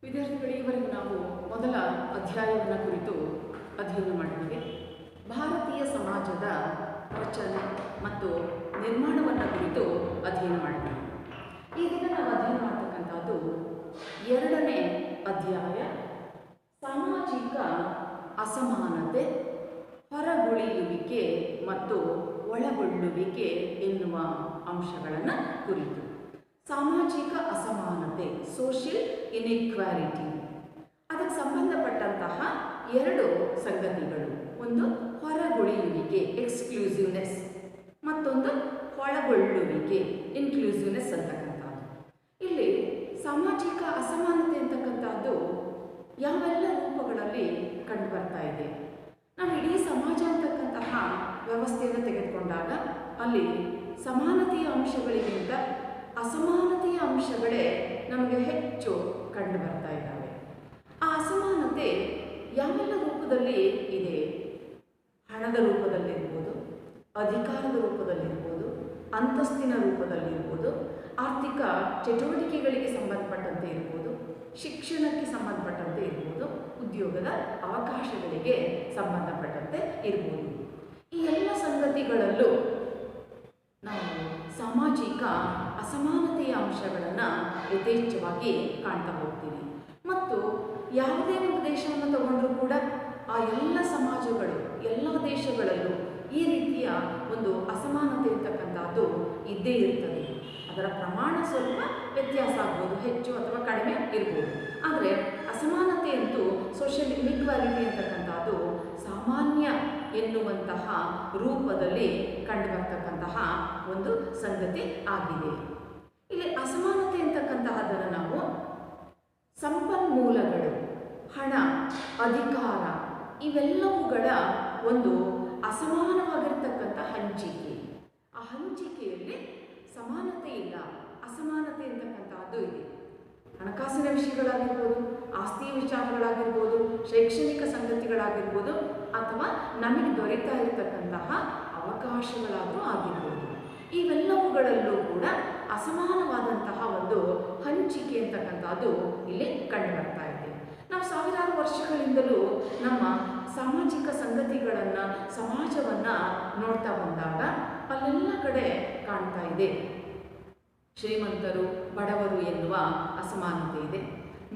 ವಿದ್ಯಾರ್ಥಿಗಳು, ಈವರೆಗೂ ನಾವು ಮೊದಲ ಅಧ್ಯಾಯವನ್ನು ಕುರಿತು ಅಧ್ಯಯನ ಮಾಡಿದ್ದೇವೆ. ಭಾರತೀಯ ಸಮಾಜದ ರಚನೆ ಮತ್ತು ನಿರ್ಮಾಣವನ್ನು ಕುರಿತು ಅಧ್ಯಯನ ಮಾಡಿದ್ದೇವೆ. ಈ ದಿನ ನಾವು ಅಧ್ಯಯನ ಮಾಡತಕ್ಕಂಥದ್ದು ಎರಡನೇ ಅಧ್ಯಾಯ, ಸಾಮಾಜಿಕ ಅಸಮಾನತೆ, ಹೊರಗುಳಿಯುವಿಕೆ ಮತ್ತು ಒಳಗೊಳ್ಳುವಿಕೆ ಎನ್ನುವ ಅಂಶಗಳನ್ನು ಕುರಿತು. ಸಾಮಾಜಿಕ ಅಸಮಾನತೆ, ಸೋಷಿಯಲ್ ಇನ್ಇಕ್ವಾಲಿಟಿ, ಅದಕ್ಕೆ ಸಂಬಂಧಪಟ್ಟಂತಹ ಎರಡು ಸಂಗತಿಗಳು. ಒಂದು ಹೊರಗುಳಿಯುವಿಕೆ, ಎಕ್ಸ್ಕ್ಲೂಸಿವ್ನೆಸ್, ಮತ್ತೊಂದು ಒಳಗೊಳ್ಳುವಿಕೆ, ಇನ್ಕ್ಲೂಸಿವ್ನೆಸ್ ಅಂತಕ್ಕಂಥದ್ದು. ಇಲ್ಲಿ ಸಾಮಾಜಿಕ ಅಸಮಾನತೆ ಅಂತಕ್ಕಂಥದ್ದು ಯಾವೆಲ್ಲ ರೂಪಗಳಲ್ಲಿ ಕಂಡು ಬರ್ತಾ ಇದೆ? ನಾವು ಇಡೀ ಸಮಾಜ ಅಂತಕ್ಕಂತಹ ವ್ಯವಸ್ಥೆಯನ್ನು ತೆಗೆದುಕೊಂಡಾಗ ಅಲ್ಲಿ ಸಮಾನತೆಯ ಅಂಶಗಳಿಗಿಂತ ಅಸಮಾನತೆಯ ಅಂಶಗಳೇ ನಮಗೆ ಹೆಚ್ಚು ಕಂಡು ಬರ್ತಾ ಇದ್ದಾವೆ. ಆ ಅಸಮಾನತೆ ಯಾವೆಲ್ಲ ರೂಪದಲ್ಲಿ ಇದೆ? ಹಣದ ರೂಪದಲ್ಲಿರ್ಬೋದು, ಅಧಿಕಾರದ ರೂಪದಲ್ಲಿರ್ಬೋದು, ಅಂತಸ್ತಿನ ರೂಪದಲ್ಲಿರ್ಬೋದು, ಆರ್ಥಿಕ ಚಟುವಟಿಕೆಗಳಿಗೆ ಸಂಬಂಧಪಟ್ಟಂತೆ ಇರ್ಬೋದು, ಶಿಕ್ಷಣಕ್ಕೆ ಸಂಬಂಧಪಟ್ಟಂತೆ ಇರ್ಬೋದು, ಉದ್ಯೋಗದ ಅವಕಾಶಗಳಿಗೆ ಸಂಬಂಧಪಟ್ಟಂತೆ ಇರ್ಬೋದು. ಈ ಎಲ್ಲ ಸಂಗತಿಗಳಲ್ಲೂ ನಾವು ಸಾಮಾಜಿಕ ಅಸಮಾನತೆಯ ಅಂಶಗಳನ್ನು ಯಥೇಚ್ಛವಾಗಿ ಕಾಣ್ತಾ ಹೋಗ್ತೀವಿ. ಮತ್ತು ಯಾವುದೇ ಒಂದು ದೇಶವನ್ನು ತಗೊಂಡ್ರೂ ಕೂಡ ಆ ಎಲ್ಲ ಸಮಾಜಗಳು, ಎಲ್ಲ ದೇಶಗಳಲ್ಲೂ ಈ ರೀತಿಯ ಒಂದು ಅಸಮಾನತೆ ಇರ್ತಕ್ಕಂಥದ್ದು ಇದ್ದೇ ಇರ್ತದೆ. ಅದರ ಪ್ರಮಾಣ ಸ್ವಲ್ಪ ವ್ಯತ್ಯಾಸ ಆಗ್ಬೋದು, ಹೆಚ್ಚು ಅಥವಾ ಕಡಿಮೆ ಇರ್ಬೋದು. ಆದರೆ ಅಸಮಾನತೆ ಅಂತೂ, ಸೋಷಿಯಲ್ ಇನ್ಇಕ್ವಾಲಿಟಿ ಅಂತಕ್ಕಂಥದ್ದು ಸಾಮಾನ್ಯ ಎನ್ನುವಂತಹ ರೂಪದಲ್ಲಿ ಕಂಡುಬರ್ತಕ್ಕಂತಹ ಒಂದು ಸಂಗತಿ ಆಗಿದೆ. ಇಲ್ಲಿ ಅಸಮಾನತೆ ಅಂತಕ್ಕಂತಹದನ್ನು ನಾವು ಸಂಪನ್ಮೂಲಗಳು, ಹಣ, ಅಧಿಕಾರ ಇವೆಲ್ಲವುಗಳ ಒಂದು ಅಸಮಾನವಾಗಿರ್ತಕ್ಕಂಥ ಹಂಚಿಕೆ, ಆ ಹಂಚಿಕೆಯಲ್ಲಿ ಸಮಾನತೆ ಇಲ್ಲ, ಅಸಮಾನತೆ ಅಂತಕ್ಕಂಥದ್ದು ಇದೆ. ಹಣಕಾಸಿನ ವಿಷಯಗಳಾಗಿರ್ಬೋದು, ಆಸ್ತಿಯ ವಿಚಾರಗಳಾಗಿರ್ಬೋದು, ಶೈಕ್ಷಣಿಕ ಸಂಗತಿಗಳಾಗಿರ್ಬೋದು, ಅಥವಾ ನಮಗೆ ದೊರೆತಾ ಇರತಕ್ಕಂತಹ ಅವಕಾಶಗಳಾದರೂ ಆಗಿರ್ಬೋದು. ಇವೆಲ್ಲವುಗಳಲ್ಲೂ ಕೂಡ ಅಸಮಾನವಾದಂತಹ ಒಂದು ಹಂಚಿಕೆ ಅಂತಕ್ಕಂಥದ್ದು ಇಲ್ಲಿ ಕಂಡು ಬರ್ತಾ ಇದೆ. ನಾವು ಸಾವಿರಾರು ವರ್ಷಗಳಿಂದಲೂ ನಮ್ಮ ಸಾಮಾಜಿಕ ಸಂಗತಿಗಳನ್ನು, ಸಮಾಜವನ್ನು ನೋಡ್ತಾ ಬಂದಾಗ ಅಲ್ಲೆಲ್ಲ ಕಡೆ ಕಾಣ್ತಾ ಇದೆ. ಶ್ರೀಮಂತರು ಬಡವರು ಎನ್ನುವ ಅಸಮಾನತೆ ಇದೆ.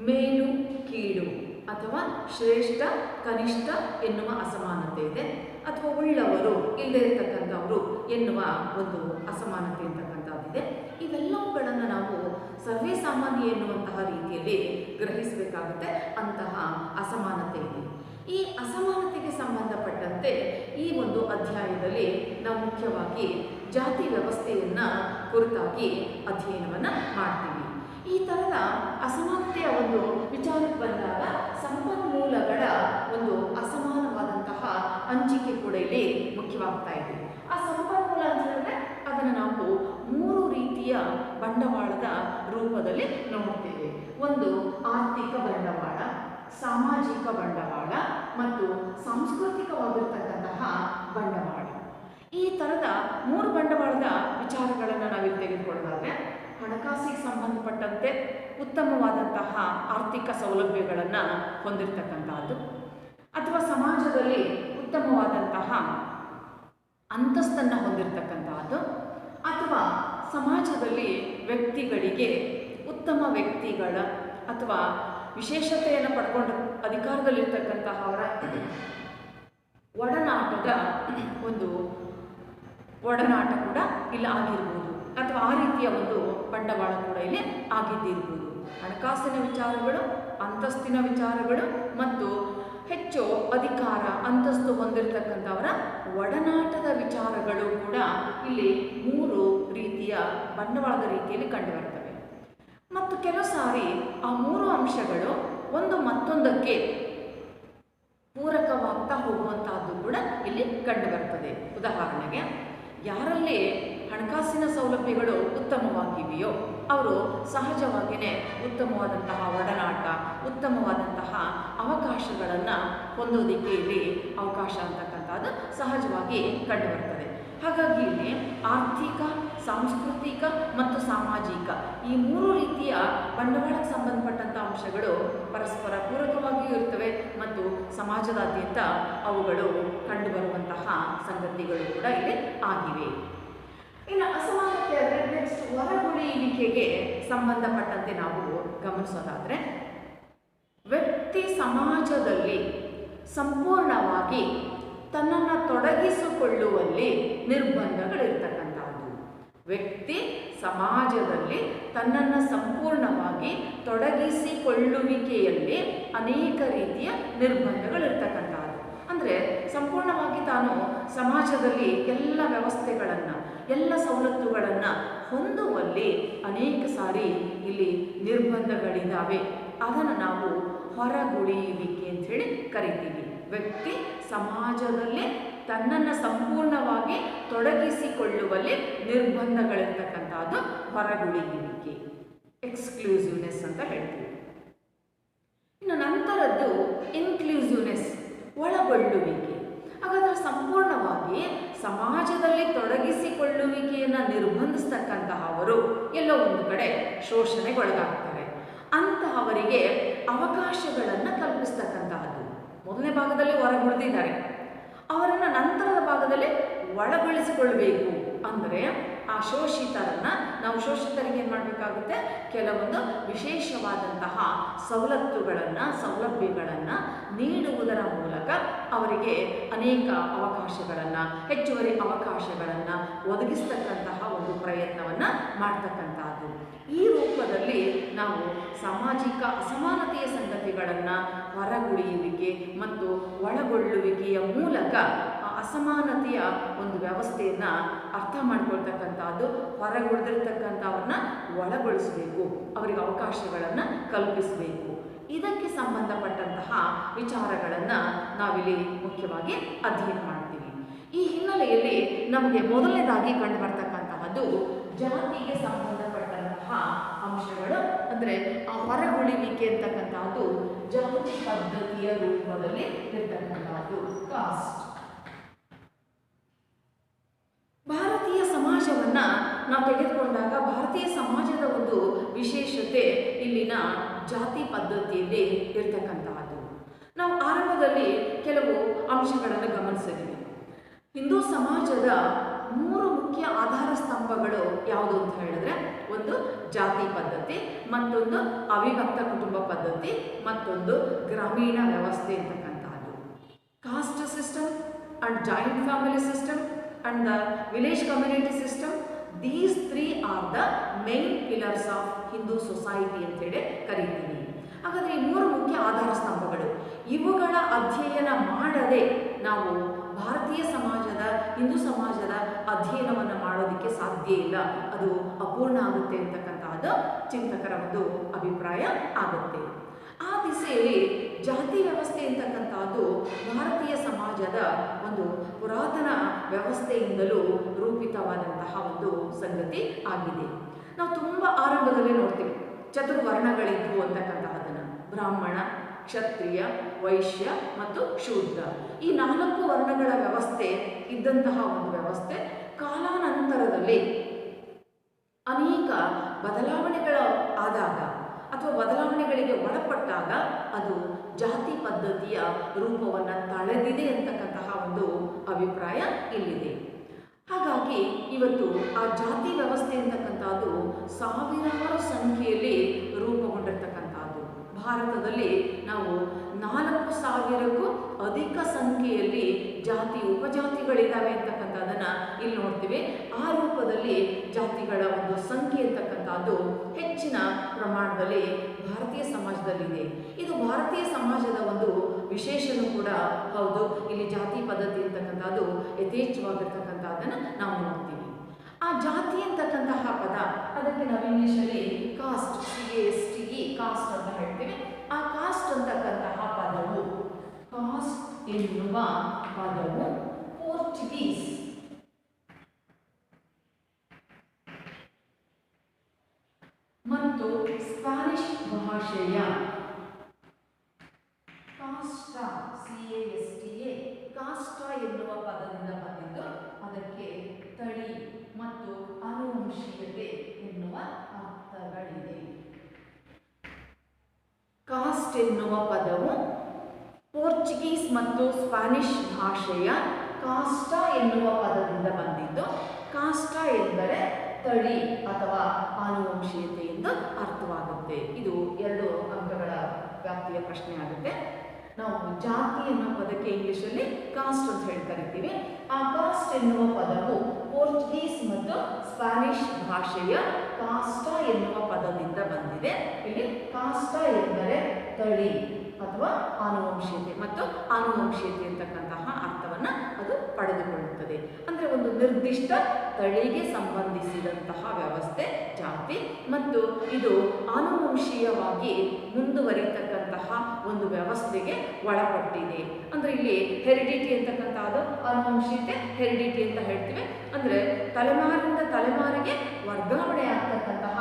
ಮೇಲು ಕೀಳು ಅಥವಾ ಶ್ರೇಷ್ಠ ಕನಿಷ್ಠ ಎನ್ನುವ ಅಸಮಾನತೆ ಇದೆ. ಅಥವಾ ಉಳ್ಳವರು ಇಲ್ಲದೇ ಇರತಕ್ಕಂಥವರು ಎನ್ನುವ ಒಂದು ಅಸಮಾನತೆ ಅಂತಕ್ಕಂಥದ್ದಿದೆ. ಇವೆಲ್ಲವುಗಳನ್ನು ನಾವು ಸರ್ವೇ ಸಾಮಾನ್ಯ ಎನ್ನುವಂತಹ ರೀತಿಯಲ್ಲಿ ಗ್ರಹಿಸಬೇಕಾಗುತ್ತೆ. ಅಂತಹ ಅಸಮಾನತೆ ಇದೆ. ಈ ಅಸಮಾನತೆಗೆ ಸಂಬಂಧಪಟ್ಟಂತೆ ಈ ಒಂದು ಅಧ್ಯಾಯದಲ್ಲಿ ನಾವು ಮುಖ್ಯವಾಗಿ ಜಾತಿ ವ್ಯವಸ್ಥೆಯನ್ನು ಕುರಿತಾಗಿ ಅಧ್ಯಯನವನ್ನು ಮಾಡ್ತೀವಿ. ಈ ಥರದ ಅಸಮಾನತೆಯ ಒಂದು ವಿಚಾರಕ್ಕೆ ಬಂದಾಗ ಸಂಪನ್ಮೂಲಗಳ ಒಂದು ಅಸಮಾನವಾದಂತಹ ಹಂಚಿಕೆ ಕೂಡ ಇಲ್ಲಿ ಮುಖ್ಯವಾಗ್ತಾ ಇದೆ. ಆ ಸಂಪನ್ಮೂಲ ಅಂತ ಹೇಳಿದ್ರೆ ಅದನ್ನು ನಾವು ಮೂರು ರೀತಿಯ ಬಂಡವಾಳದ ರೂಪದಲ್ಲಿ ನೋಡ್ತೇವೆ. ಒಂದು ಆರ್ಥಿಕ ಬಂಡವಾಳ, ಸಾಮಾಜಿಕ ಬಂಡವಾಳ ಮತ್ತು ಸಾಂಸ್ಕೃತಿಕವಾಗಿರ್ತಕ್ಕಂತಹ ಬಂಡವಾಳ. ಈ ಥರದ ಮೂರು ಬಂಡವಾಳದ ವಿಚಾರಗಳನ್ನು ನಾವಿಲ್ಲಿ ತೆಗೆದುಕೊಳ್ಳೋದಾದರೆ, ಹಣಕಾಸಿಗೆ ಸಂಬಂಧಪಟ್ಟಂತೆ ಉತ್ತಮವಾದಂತಹ ಆರ್ಥಿಕ ಸೌಲಭ್ಯಗಳನ್ನು ಹೊಂದಿರತಕ್ಕಂತಹದ್ದು, ಅಥವಾ ಸಮಾಜದಲ್ಲಿ ಉತ್ತಮವಾದಂತಹ ಅಂತಸ್ತನ್ನು ಹೊಂದಿರತಕ್ಕಂತಹದ್ದು, ಅಥವಾ ಸಮಾಜದಲ್ಲಿ ವ್ಯಕ್ತಿಗಳಿಗೆ ಉತ್ತಮ ವ್ಯಕ್ತಿಗಳ ಅಥವಾ ವಿಶೇಷತೆಯನ್ನು ಪಡ್ಕೊಂಡ ಅಧಿಕಾರದಲ್ಲಿರ್ತಕ್ಕಂತಹವರ ಒಡನಾಟ ಕೂಡ ಇಲ್ಲಿ ಆಗಿರ್ಬೋದು, ಅಥವಾ ಆ ರೀತಿಯ ಒಂದು ಬಂಡವಾಳ ಕೂಡ ಇಲ್ಲಿ ಆಗಿದ್ದಿರ್ಬೋದು. ಹಣಕಾಸಿನ ವಿಚಾರಗಳು, ಅಂತಸ್ತಿನ ವಿಚಾರಗಳು ಮತ್ತು ಹೆಚ್ಚು ಅಧಿಕಾರ, ಅಂತಸ್ತು ಹೊಂದಿರತಕ್ಕಂಥವರ ಒಡನಾಟದ ವಿಚಾರಗಳು ಕೂಡ ಇಲ್ಲಿ ಮೂರು ರೀತಿಯ ಬಂಡವಾಳದ ರೀತಿಯಲ್ಲಿ ಕಂಡುಬರ್ತವೆ. ಮತ್ತು ಕೆಲವು ಸಾರಿ ಆ ಮೂರು ಅಂಶಗಳು ಒಂದು ಮತ್ತೊಂದಕ್ಕೆ ಪೂರಕವಾಗ್ತಾ ಹೋಗುವಂತಹದ್ದು ಕೂಡ ಇಲ್ಲಿ ಕಂಡುಬರ್ತದೆ. ಉದಾಹರಣೆಗೆ, ಯಾರಲ್ಲಿ ಹಣಕಾಸಿನ ಸೌಲಭ್ಯಗಳು ಉತ್ತಮವಾಗಿವೆಯೋ ಅವರು ಸಹಜವಾಗಿಯೇ ಉತ್ತಮವಾದಂತಹ ಒಡನಾಟ, ಉತ್ತಮವಾದಂತಹ ಅವಕಾಶಗಳನ್ನು ಹೊಂದೋದಕ್ಕೆ ಇಲ್ಲಿ ಅವಕಾಶ ಅಂತಕ್ಕಂಥದ್ದು ಸಹಜವಾಗಿ ಕಂಡುಬರ್ತದೆ. ಹಾಗಾಗಿ ಇಲ್ಲಿ ಆರ್ಥಿಕ, ಸಾಂಸ್ಕೃತಿಕ ಮತ್ತು ಸಾಮಾಜಿಕ ಈ ಮೂರು ರೀತಿಯ ಬಂಡವಾಳಕ್ಕೆ ಸಂಬಂಧಪಟ್ಟಂಥ ಅಂಶಗಳು ಸಮಾಜದಾದ್ಯಂತ ಅವುಗಳು ಕಂಡುಬರುವಂತಹ ಸಂಗತಿಗಳು ಕೂಡ ಇಲ್ಲಿ ಆಗಿವೆ. ಇನ್ನು ಅಸಮಾನತೆ ಅಂದರೆ ನೆಕ್ಸ್ಟ್ ಹೊರಗುಳಿಯುವಿಕೆಗೆ ಸಂಬಂಧಪಟ್ಟಂತೆ ನಾವು ಗಮನಿಸೋದಾದರೆ, ವ್ಯಕ್ತಿ ಸಮಾಜದಲ್ಲಿ ಸಂಪೂರ್ಣವಾಗಿ ತನ್ನನ್ನು ತೊಡಗಿಸಿಕೊಳ್ಳುವಲ್ಲಿ ನಿರ್ಬಂಧಗಳಿರ್ತಕ್ಕಂಥದ್ದು. ವ್ಯಕ್ತಿ ಸಮಾಜದಲ್ಲಿ ತನ್ನನ್ನು ಸಂಪೂರ್ಣವಾಗಿ ತೊಡಗಿಸಿಕೊಳ್ಳುವಿಕೆಯಲ್ಲಿ ಅನೇಕ ರೀತಿಯ ನಿರ್ಬಂಧಗಳಿರ್ತಕ್ಕಂಥದ್ದು. ಅಂದರೆ ಸಂಪೂರ್ಣವಾಗಿ ತಾನು ಸಮಾಜದಲ್ಲಿ ಎಲ್ಲ ವ್ಯವಸ್ಥೆಗಳನ್ನು, ಎಲ್ಲ ಸವಲತ್ತುಗಳನ್ನು ಹೊಂದುವಲ್ಲಿ ಅನೇಕ ಸಾರಿ ಇಲ್ಲಿ ನಿರ್ಬಂಧಗಳಿದ್ದಾವೆ. ಅದನ್ನು ನಾವು ಹೊರಗುಳಿಯುವಿಕೆ ಅಂತ ಹೇಳಿ ಕರಿತೀವಿ. ವ್ಯಕ್ತಿ ಸಮಾಜದಲ್ಲಿ ತನ್ನನ್ನು ಸಂಪೂರ್ಣವಾಗಿ ತೊಡಗಿಸಿಕೊಳ್ಳುವಲ್ಲಿ ನಿರ್ಬಂಧಗಳಿರ್ತಕ್ಕಂಥದ್ದು ಹೊರಗುಳಿಯುವಿಕೆ, ಎಕ್ಸ್ಕ್ಲೂಸಿವ್ನೆಸ್ ಅಂತ ಹೇಳ್ತೀವಿ. ಇನ್ನು ನಂತರದ್ದು ಇನ್ಕ್ಲೂಸಿವ್ನೆಸ್, ಒಳಗೊಳ್ಳುವಿಕೆ. ಹಾಗಾದರೆ ಸಂಪೂರ್ಣವಾಗಿ ಸಮಾಜದಲ್ಲಿ ತೊಡಗಿಸಿಕೊಳ್ಳುವಿಕೆಯನ್ನು ನಿರ್ಬಂಧಿಸ್ತಕ್ಕಂತಹವರು ಎಲ್ಲೋ ಒಂದು ಕಡೆ ಶೋಷಣೆಗೊಳಗಾಗ್ತಾರೆ. ಅಂತಹವರಿಗೆ ಅವಕಾಶಗಳನ್ನು ಕಲ್ಪಿಸ್ತಕ್ಕಂತಹದ್ದು. ಮೊದಲನೇ ಭಾಗದಲ್ಲಿ ಹೊರಗುಳಿದಿದ್ದಾರೆ, ಅವರನ್ನು ನಂತರದ ಭಾಗದಲ್ಲಿ ಒಳಗೊಳಿಸಿಕೊಳ್ಬೇಕು. ಅಂದರೆ ಆ ಶೋಷಿತರನ್ನು ನಾವು ಶೋಷಿತರಿಗೆ ಏನು ಮಾಡಬೇಕಾಗುತ್ತೆ, ಕೆಲವೊಂದು ವಿಶೇಷವಾದಂತಹ ಸವಲತ್ತುಗಳನ್ನು, ಸೌಲಭ್ಯಗಳನ್ನು ನೀಡುವುದರ ಮೂಲಕ ಅವರಿಗೆ ಅನೇಕ ಅವಕಾಶಗಳನ್ನು, ಹೆಚ್ಚುವರಿ ಅವಕಾಶಗಳನ್ನು ಒದಗಿಸ್ತಕ್ಕಂತಹ ಒಂದು ಪ್ರಯತ್ನವನ್ನು ಮಾಡ್ತಕ್ಕಂಥದ್ದು. ಈ ರೂಪದಲ್ಲಿ ನಾವು ಸಾಮಾಜಿಕ ಅಸಮಾನತೆಯ ಸಂಗತಿಗಳನ್ನು ಹೊರಗುಳಿಯುವಿಕೆ ಮತ್ತು ಒಳಗೊಳ್ಳುವಿಕೆಯ ಮೂಲಕ ಅಸಮಾನತೆಯ ಒಂದು ವ್ಯವಸ್ಥೆಯನ್ನು ಅರ್ಥ ಮಾಡ್ಕೊಳ್ತಕ್ಕಂಥದ್ದು. ಹೊರಗುಳಿದಿರ್ತಕ್ಕಂಥವ್ರನ್ನ ಒಳಗೊಳಿಸಬೇಕು, ಅವರಿಗೆ ಅವಕಾಶಗಳನ್ನು ಕಲ್ಪಿಸಬೇಕು. ಇದಕ್ಕೆ ಸಂಬಂಧಪಟ್ಟಂತಹ ವಿಚಾರಗಳನ್ನು ನಾವಿಲ್ಲಿ ಮುಖ್ಯವಾಗಿ ಅಧ್ಯಯನ ಮಾಡ್ತೀವಿ. ಈ ಹಿನ್ನೆಲೆಯಲ್ಲಿ ನಮಗೆ ಮೊದಲನೇದಾಗಿ ಕಂಡು ಬರ್ತಕ್ಕಂತಹದ್ದು ಜಾತಿಗೆ ಸಂಬಂಧಪಟ್ಟಂತಹ ಅಂಶಗಳು. ಅಂದರೆ ಆ ಹೊರಗುಳಿವಿಕೆ ಅಂತಕ್ಕಂಥದ್ದು ಜಾತಿ ಪದ್ಧತಿಯ ರೂಪದಲ್ಲಿ ಇರ್ತಕ್ಕಂಥದ್ದು ಕಾಸ್ಟ್. ಭಾರತೀಯ ಸಮಾಜವನ್ನು ನಾವು ತೆಗೆದುಕೊಂಡಾಗ ಭಾರತೀಯ ಸಮಾಜದ ಒಂದು ವಿಶೇಷತೆ ಇಲ್ಲಿನ ಜಾತಿ ಪದ್ಧತಿಯಲ್ಲಿ ಇರ್ತಕ್ಕಂತಹದ್ದು. ನಾವು ಆರಂಭದಲ್ಲಿ ಕೆಲವು ಅಂಶಗಳನ್ನು ಗಮನಿಸಿದ್ವಿ. ಹಿಂದೂ ಸಮಾಜದ 3 ಮುಖ್ಯ ಆಧಾರ ಸ್ತಂಭಗಳು ಯಾವುದು ಅಂತ ಹೇಳಿದ್ರೆ, ಒಂದು ಜಾತಿ ಪದ್ಧತಿ, ಮತ್ತೊಂದು ಅವಿಭಕ್ತ ಕುಟುಂಬ ಪದ್ಧತಿ, ಮತ್ತೊಂದು ಗ್ರಾಮೀಣ ವ್ಯವಸ್ಥೆ ಅಂತಕ್ಕಂಥದ್ದು. Caste system and joint family system and the village community system, these 3 are the main pillars of Hindu society ಅಂತ ಹೇಳಿ ಕರೀತೀವಿ. ಹಾಗಾದರೆ ಈ 3 ಮುಖ್ಯ ಆಧಾರ ಸ್ತಂಭಗಳು, ಇವುಗಳ ಅಧ್ಯಯನ ಮಾಡದೆ ನಾವು ಭಾರತೀಯ ಸಮಾಜದ, ಹಿಂದೂ ಸಮಾಜದ ಅಧ್ಯಯನವನ್ನು ಮಾಡೋದಕ್ಕೆ ಸಾಧ್ಯ ಇಲ್ಲ, ಅದು ಅಪೂರ್ಣ ಆಗುತ್ತೆ ಅಂತಕ್ಕಂಥದ್ದು ಚಿಂತಕರ ಒಂದು ಅಭಿಪ್ರಾಯ ಆಗುತ್ತೆ. ಆ ದಿಸೆಯಲ್ಲಿ ಜಾತಿ ವ್ಯವಸ್ಥೆ ಅಂತಕ್ಕಂಥದ್ದು ಭಾರತೀಯ ಸಮಾಜದ ಒಂದು ಪುರಾತನ ವ್ಯವಸ್ಥೆಯಿಂದಲೂ ರೂಪಿತವಾದಂತಹ ಒಂದು ಸಂಗತಿ ಆಗಿದೆ. ನಾವು ತುಂಬ ಆರಂಭದಲ್ಲಿ ನೋಡ್ತೀವಿ, ಚತುರ್ವರ್ಣಗಳಿದ್ವು ಅಂತಕ್ಕಂತಹದನ್ನು. ಬ್ರಾಹ್ಮಣ, ಕ್ಷತ್ರಿಯ, ವೈಶ್ಯ ಮತ್ತು ಶೂದ್ರ, ಈ 4 ವರ್ಣಗಳ ವ್ಯವಸ್ಥೆ ಇದ್ದಂತಹ ಒಂದು ವ್ಯವಸ್ಥೆ ಕಾಲಾನಂತರದಲ್ಲಿ ಅನೇಕ ಬದಲಾವಣೆಗಳು ಆದಾಗ ಅಥವಾ ಬದಲಾವಣೆಗಳಿಗೆ ಒಳಪಟ್ಟಾಗ ಅದು ಜಾತಿ ಪದ್ಧತಿಯ ರೂಪವನ್ನು ತಳೆದಿದೆ ಅಂತಕ್ಕಂತಹ ಒಂದು ಅಭಿಪ್ರಾಯ ಇಲ್ಲಿದೆ. ಹಾಗಾಗಿ ಇವತ್ತು ಆ ಜಾತಿ ವ್ಯವಸ್ಥೆ ಅಂತಕ್ಕಂಥದ್ದು ಸಾವಿರಾರು ಸಂಖ್ಯೆಯಲ್ಲಿ ರೂಪುಗೊಂಡಿರ್ತಕ್ಕಂಥದ್ದು. ಭಾರತದಲ್ಲಿ ನಾವು 4,000ಕ್ಕೂ ಅಧಿಕ ಸಂಖ್ಯೆಯಲ್ಲಿ ಜಾತಿ ಉಪಜಾತಿಗಳಿದ್ದಾವೆ ಅಂತಕ್ಕಂಥದ್ದನ್ನು ಇಲ್ಲಿ ನೋಡ್ತೀವಿ. ಆ ರೂಪದಲ್ಲಿ ಜಾತಿಗಳ ಒಂದು ಸಂಖ್ಯೆ ಅಂತಕ್ಕಂಥದ್ದು ಹೆಚ್ಚಿನ ಪ್ರಮಾಣದಲ್ಲಿ ಭಾರತೀಯ ಸಮಾಜದಲ್ಲಿದೆ. ಇದು ಭಾರತೀಯ ಸಮಾಜದ ಒಂದು ವಿಶೇಷನೂ ಕೂಡ ಹೌದು. ಇಲ್ಲಿ ಜಾತಿ ಪದ್ಧತಿ ಅಂತಕ್ಕಂಥದ್ದು ಯಥೇಚ್ಛವಾಗಿರ್ತಕ್ಕಂಥದ್ದನ್ನು ನಾವು ನೋಡ್ತೀವಿ. ಆ ಜಾತಿ ಅಂತಕ್ಕಂತಹ ಪದ, ಅದಕ್ಕೆ ನಾವು ಇಂಗ್ಲೀಷಲ್ಲಿ ಕಾಸ್ಟ್, CASTE, ಕಾಸ್ಟ್ ಅಂತ ಹೇಳ್ತೀವಿ. ಆ ಕಾಸ್ಟ್ ಅಂತಕ್ಕಂತಹ ಪದವು, ಕಾಸ್ಟ್ ಎನ್ನುವ ಪದವು ಪೋರ್ಚುಗೀಸ್ ಮತ್ತು ಸ್ಪ್ಯಾನಿಷ್ ಭಾಷೆಯ ಕಾಸ್ಟಾ, CASTA, ಕಾಸ್ಟಾ ಎನ್ನುವ ಪದದಿಂದ ಬಂದಿದ್ದು. ಅದಕ್ಕೆ ತಳಿ ಮತ್ತು ಆನುವಂಶೀಯತೆ ಎನ್ನುವ ಅರ್ಥಗಳಿದೆ. ಕಾಸ್ಟ್ ಎನ್ನುವ ಪದವು ಪೋರ್ಚುಗೀಸ್ ಮತ್ತು ಸ್ಪ್ಯಾನಿಷ್ ಭಾಷೆಯ ಕಾಸ್ಟ ಎನ್ನುವ ಪದದಿಂದ ಬಂದಿದ್ದು. ಕಾಸ್ಟ ಎಂದರೆ ತಳಿ ಅಥವಾ ಆನುವಂಶೀಯತೆ ಎಂದು ಅರ್ಥವಾಗುತ್ತೆ. ಇದು 2 ಅಂಕಗಳ ವ್ಯಾಪ್ತಿಯ ಪ್ರಶ್ನೆ ಆಗುತ್ತೆ. ನಾವು ಜಾತಿ ಎನ್ನುವ ಪದಕ್ಕೆ ಇಂಗ್ಲಿಷಲ್ಲಿ ಕಾಸ್ಟ್ ಅಂತ ಹೇಳಿ ಕರಿತೀವಿ. ಆ ಕಾಸ್ಟ್ ಎನ್ನುವ ಪದವು ಪೋರ್ಚುಗೀಸ್ ಮತ್ತು ಸ್ಪ್ಯಾನಿಷ್ ಭಾಷೆಯ ಕಾಸ್ಟ ಎನ್ನುವ ಪದದಿಂದ ಬಂದಿದೆ. ಇಲ್ಲಿ ಕಾಸ್ಟ ಎಂದರೆ ತಳಿ ಅಥವಾ ಆನುವಂಶೀಯತೆ ಮತ್ತು ಆನುವಂಶೀಯತೆ ಅಂತಕ್ಕಂತಹ ಅರ್ಥವನ್ನು ಅದು ಪಡೆದುಕೊಳ್ಳುತ್ತದೆ. ಅಂದರೆ ಒಂದು ನಿರ್ದಿಷ್ಟ ತಳಿಗೆ ಸಂಬಂಧಿಸಿದಂತಹ ವ್ಯವಸ್ಥೆ ಜಾತಿ, ಮತ್ತು ಇದು ಆನುವಂಶೀಯವಾಗಿ ಮುಂದುವರಿತಕ್ಕಂತಹ ಒಂದು ವ್ಯವಸ್ಥೆಗೆ ಒಳಪಟ್ಟಿದೆ. ಅಂದರೆ ಇಲ್ಲಿ ಹೆರಿಡಿಟಿ ಅಂತಕ್ಕಂಥದ್ದು ಆನುವಂಶೀಯತೆ, ಹೆರಿಡಿಟಿ ಅಂತ ಹೇಳ್ತೀವಿ. ಅಂದರೆ ತಲೆಮಾರಿಂದ ತಲೆಮಾರಿಗೆ ವರ್ಗಾವಣೆ ಆಗ್ತಕ್ಕಂತಹ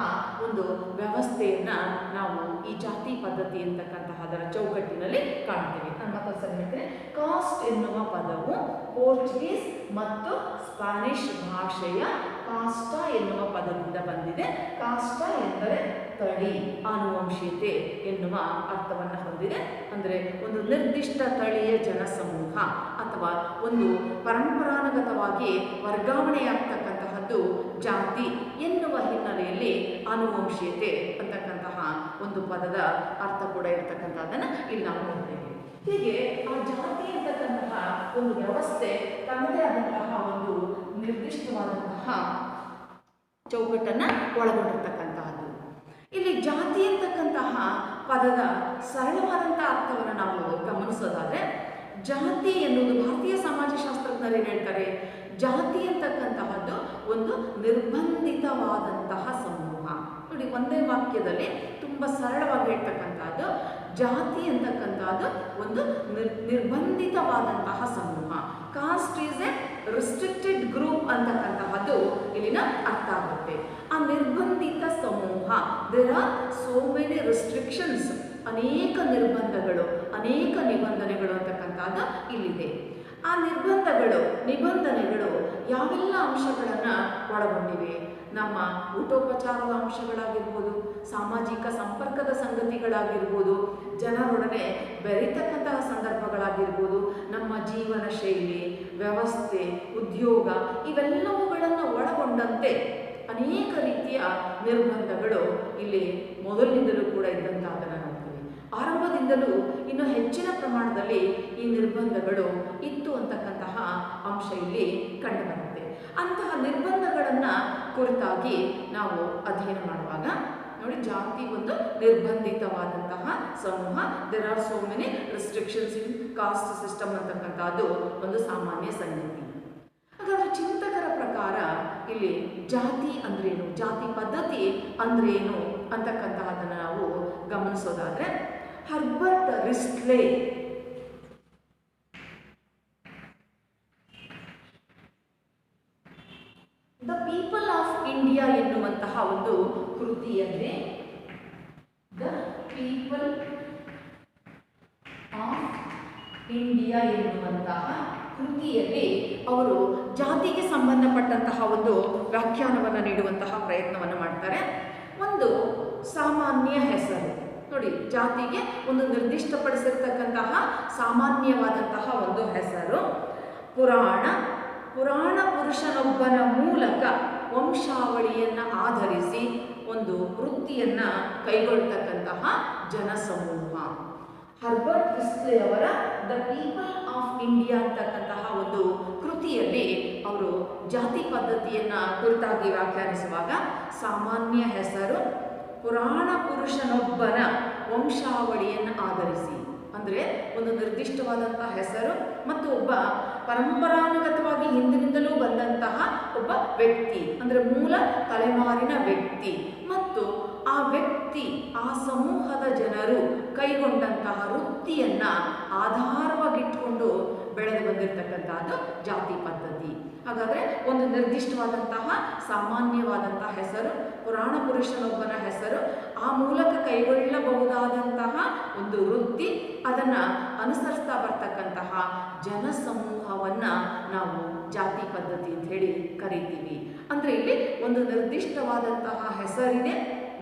ಒಂದು ವ್ಯವಸ್ಥೆಯನ್ನು ನಾವು ಈ ಜಾತಿ ಪದ್ಧತಿ ಅಂತಕ್ಕಂತಹ ಅದರ ಚೌಕಟ್ಟಿನಲ್ಲಿ ಕಾಣ್ತೀವಿ. ನಾನು ಮತ್ತೊಂದ್ಸರಿ ಹೇಳ್ತೇನೆ. ಕಾಸ್ಟ್ ಎನ್ನುವ ಪದವು ಪೋರ್ಚುಗೀಸ್ ಮತ್ತು ಸ್ಪ್ಯಾನಿಷ್ ಭಾಷೆಯ ಕಾಸ್ಟ ಎನ್ನುವ ಪದದಿಂದ ಬಂದಿದೆ. ಕಾಸ್ಟ ಎಂದರೆ ತಳಿ, ಆನುವಂಶೀಯತೆ ಎನ್ನುವ ಅರ್ಥವನ್ನು ಹೊಂದಿದೆ. ಅಂದರೆ ಒಂದು ನಿರ್ದಿಷ್ಟ ತಳಿಯ ಜನಸಮೂಹ ಅಥವಾ ಒಂದು ಪರಂಪರಾನುಗತವಾಗಿ ವರ್ಗಾವಣೆಯಾಗ್ತಕ್ಕಂತಹದ್ದು ಜಾತಿ ಎನ್ನುವ ಹಿನ್ನೆಲೆಯಲ್ಲಿ ಆನುವಂಶೀಯತೆ ಅಂತಕ್ಕಂತಹ ಒಂದು ಪದದ ಅರ್ಥ ಕೂಡ ಇರತಕ್ಕಂಥದ್ದನ್ನು ಇಲ್ಲಿ ನಾವು ನೋಡ್ತೇವೆ. ಹೀಗೆ ಆ ಜಾತಿ ಅಂತಕ್ಕಂತಹ ಒಂದು ವ್ಯವಸ್ಥೆ ತನ್ನದೇ ಆದಂತಹ ಒಂದು ನಿರ್ದಿಷ್ಟವಾದಂತಹ ಚೌಕಟ್ಟನ್ನು ಒಳಗೊಂಡಿರ್ತಕ್ಕಂತಹದ್ದು. ಇಲ್ಲಿ ಜಾತಿ ಅಂತಕ್ಕಂತಹ ಪದದ ಸರಳವಾದಂತಹ ಅರ್ಥವನ್ನು ನಾವು ಗಮನಿಸೋದಾದ್ರೆ, ಜಾತಿ ಎನ್ನುವುದು ಭಾರತೀಯ ಸಮಾಜಶಾಸ್ತ್ರಜ್ಞರು ಏನು ಹೇಳ್ತಾರೆ, ಜಾತಿ ಅಂತಕ್ಕಂತಹದ್ದು ಒಂದು ನಿರ್ಬಂಧಿತವಾದಂತಹ ಸಮೂಹ. ನೋಡಿ, ಒಂದೇ ವಾಕ್ಯದಲ್ಲಿ ತುಂಬ ಸರಳವಾಗಿ ಹೇಳ್ತಕ್ಕಂಥದ್ದು, ಜಾತಿ ಅಂತಕ್ಕಂಥದ್ದು ಒಂದು ನಿರ್ಬಂಧಿತವಾದಂತಹ ಸಮೂಹ. Caste is a restricted group ಅಂತಕ್ಕಂತಹದ್ದು ಇಲ್ಲಿನ ಅರ್ಥ ಆಗುತ್ತೆ. ಆ ನಿರ್ಬಂಧಿತ ಸಮೂಹ, there are so many restrictions, ಅನೇಕ ನಿರ್ಬಂಧಗಳು, ಅನೇಕ ನಿಬಂಧನೆಗಳು ಅಂತಕ್ಕಂಥದ್ದು ಇಲ್ಲಿದೆ. ಆ ನಿಬಂಧನೆಗಳು ಯಾವೆಲ್ಲ ಅಂಶಗಳನ್ನು ಒಳಗೊಂಡಿವೆ? ನಮ್ಮ ಊಟೋಪಚಾರದ ಅಂಶಗಳಾಗಿರ್ಬೋದು, ಸಾಮಾಜಿಕ ಸಂಪರ್ಕದ ಸಂಗತಿಗಳಾಗಿರ್ಬೋದು, ಜನರೊಡನೆ ಬೆರೀತಕ್ಕಂತಹ ಸಂದರ್ಭಗಳಾಗಿರ್ಬೋದು, ನಮ್ಮ ಜೀವನ ಶೈಲಿ, ವ್ಯವಸ್ಥೆ, ಉದ್ಯೋಗ, ಇವೆಲ್ಲವುಗಳನ್ನು ಒಳಗೊಂಡಂತೆ ಅನೇಕ ರೀತಿಯ ನಿರ್ಬಂಧಗಳು ಇಲ್ಲಿ ಮೊದಲಿನಿಂದಲೂ ಕೂಡ ಇದ್ದಂತಾದನ್ನು ನೋಡ್ತೀವಿ. ಆರಂಭದಿಂದಲೂ ಇನ್ನು ಹೆಚ್ಚಿನ ಪ್ರಮಾಣದಲ್ಲಿ ಈ ನಿರ್ಬಂಧಗಳು ಇತ್ತು ಅಂತಕ್ಕಂತಹ ಅಂಶ ಇಲ್ಲಿ ಕಂಡುಬರುತ್ತೆ. ಅಂತಹ ನಿರ್ಬಂಧಗಳನ್ನು ಕುರಿತಾಗಿ ನಾವು ಅಧ್ಯಯನ ಮಾಡುವಾಗ ನೋಡಿ, ಜಾತಿ ಒಂದು ನಿರ್ಬಂಧಿತವಾದಂತಹ ಸಮೂಹ. There are so many restrictions in caste system ಅಂತಕ್ಕಂಥದ್ದು ಒಂದು ಸಾಮಾನ್ಯ ಸಂಗತಿ. ಹಾಗಾದರೆ ಚಿಂತಕರ ಪ್ರಕಾರ ಇಲ್ಲಿ ಜಾತಿ ಅಂದ್ರೇನು, ಜಾತಿ ಪದ್ಧತಿ ಅಂದ್ರೇನು ಅಂತಕ್ಕಂತಹದನ್ನು ನಾವು ಗಮನಿಸೋದಾದ್ರೆ, Herbert Risley the people of India ಎನ್ನುವಂತಹ ಒಂದು ಕೃತಿಯಲ್ಲಿ, ದ ಪೀಪಲ್ ಆಫ್ ಇಂಡಿಯಾ ಎನ್ನುವಂತಹ ಕೃತಿಯಲ್ಲಿ ಅವರು ಜಾತಿಗೆ ಸಂಬಂಧಪಟ್ಟಂತಹ ಒಂದು ವ್ಯಾಖ್ಯಾನವನ್ನು ನೀಡುವಂತಹ ಪ್ರಯತ್ನವನ್ನು ಮಾಡ್ತಾರೆ. ಒಂದು ಸಾಮಾನ್ಯ ಹೆಸರು ನೋಡಿ, ಜಾತಿಗೆ ಒಂದು ನಿರ್ದಿಷ್ಟಪಡಿಸಿರ್ತಕ್ಕಂತಹ ಸಾಮಾನ್ಯವಾದಂತಹ ಒಂದು ಹೆಸರು. ಪುರಾಣ ಪುರುಷನೊಬ್ಬನ ಮೂಲಕ ವಂಶಾವಳಿಯನ್ನು ಆಧರಿಸಿ ಒಂದು ವೃತ್ತಿಯನ್ನು ಕೈಗೊಳ್ಳತಕ್ಕಂತಹ ಜನಸಮೂಹ. ಹರ್ಬರ್ಟ್ ರಿಸ್ಟ್ಲೆ ಅವರ ದ ಪೀಪಲ್ ಆಫ್ ಇಂಡಿಯಾ ಅಂತಕ್ಕಂತಹ ಒಂದು ಕೃತಿಯಲ್ಲಿ ಅವರು ಜಾತಿ ಪದ್ಧತಿಯನ್ನು ಕುರಿತಾಗಿ ವ್ಯಾಖ್ಯಾನಿಸುವಾಗ ಸಾಮಾನ್ಯ ಹೆಸರು, ಪುರಾಣ ಪುರುಷನೊಬ್ಬನ ವಂಶಾವಳಿಯನ್ನು ಆಧರಿಸಿ, ಅಂದರೆ ಒಂದು ನಿರ್ದಿಷ್ಟವಾದಂತಹ ಹೆಸರು ಮತ್ತು ಒಬ್ಬ ಪರಂಪರಾನುಗತವಾಗಿ ಹಿಂದಿನಿಂದಲೂ ಬಂದಂತಹ ಒಬ್ಬ ವ್ಯಕ್ತಿ, ಅಂದರೆ ಮೂಲ ತಲೆಮಾರಿನ ವ್ಯಕ್ತಿ, ಮತ್ತು ಆ ವ್ಯಕ್ತಿ, ಆ ಸಮೂಹದ ಜನರು ಕೈಗೊಂಡಂತಹ ವೃತ್ತಿಯನ್ನು ಆಧಾರವಾಗಿಟ್ಟುಕೊಂಡು ಬೆಳೆದು ಬಂದಿರತಕ್ಕಂಥದ್ದು ಜಾತಿ ಪದ್ಧತಿ. ಹಾಗಾದರೆ ಒಂದು ನಿರ್ದಿಷ್ಟವಾದಂತಹ ಸಾಮಾನ್ಯವಾದಂತಹ ಹೆಸರು, ಪುರಾಣ ಪುರುಷನೊಬ್ಬನ ಹೆಸರು, ಆ ಮೂಲಕ ಕೈಗೊಳ್ಳಬಹುದಾದಂತಹ ಒಂದು ವೃತ್ತಿ, ಅದನ್ನು ಅನುಸರಿಸ್ತಾ ಬರ್ತಕ್ಕಂತಹ ಜನಸಮೂಹವನ್ನು ನಾವು ಜಾತಿ ಪದ್ಧತಿ ಅಂತ ಹೇಳಿ ಕರಿತೀವಿ. ಅಂದರೆ ಇಲ್ಲಿ ಒಂದು ನಿರ್ದಿಷ್ಟವಾದಂತಹ ಹೆಸರಿದೆ,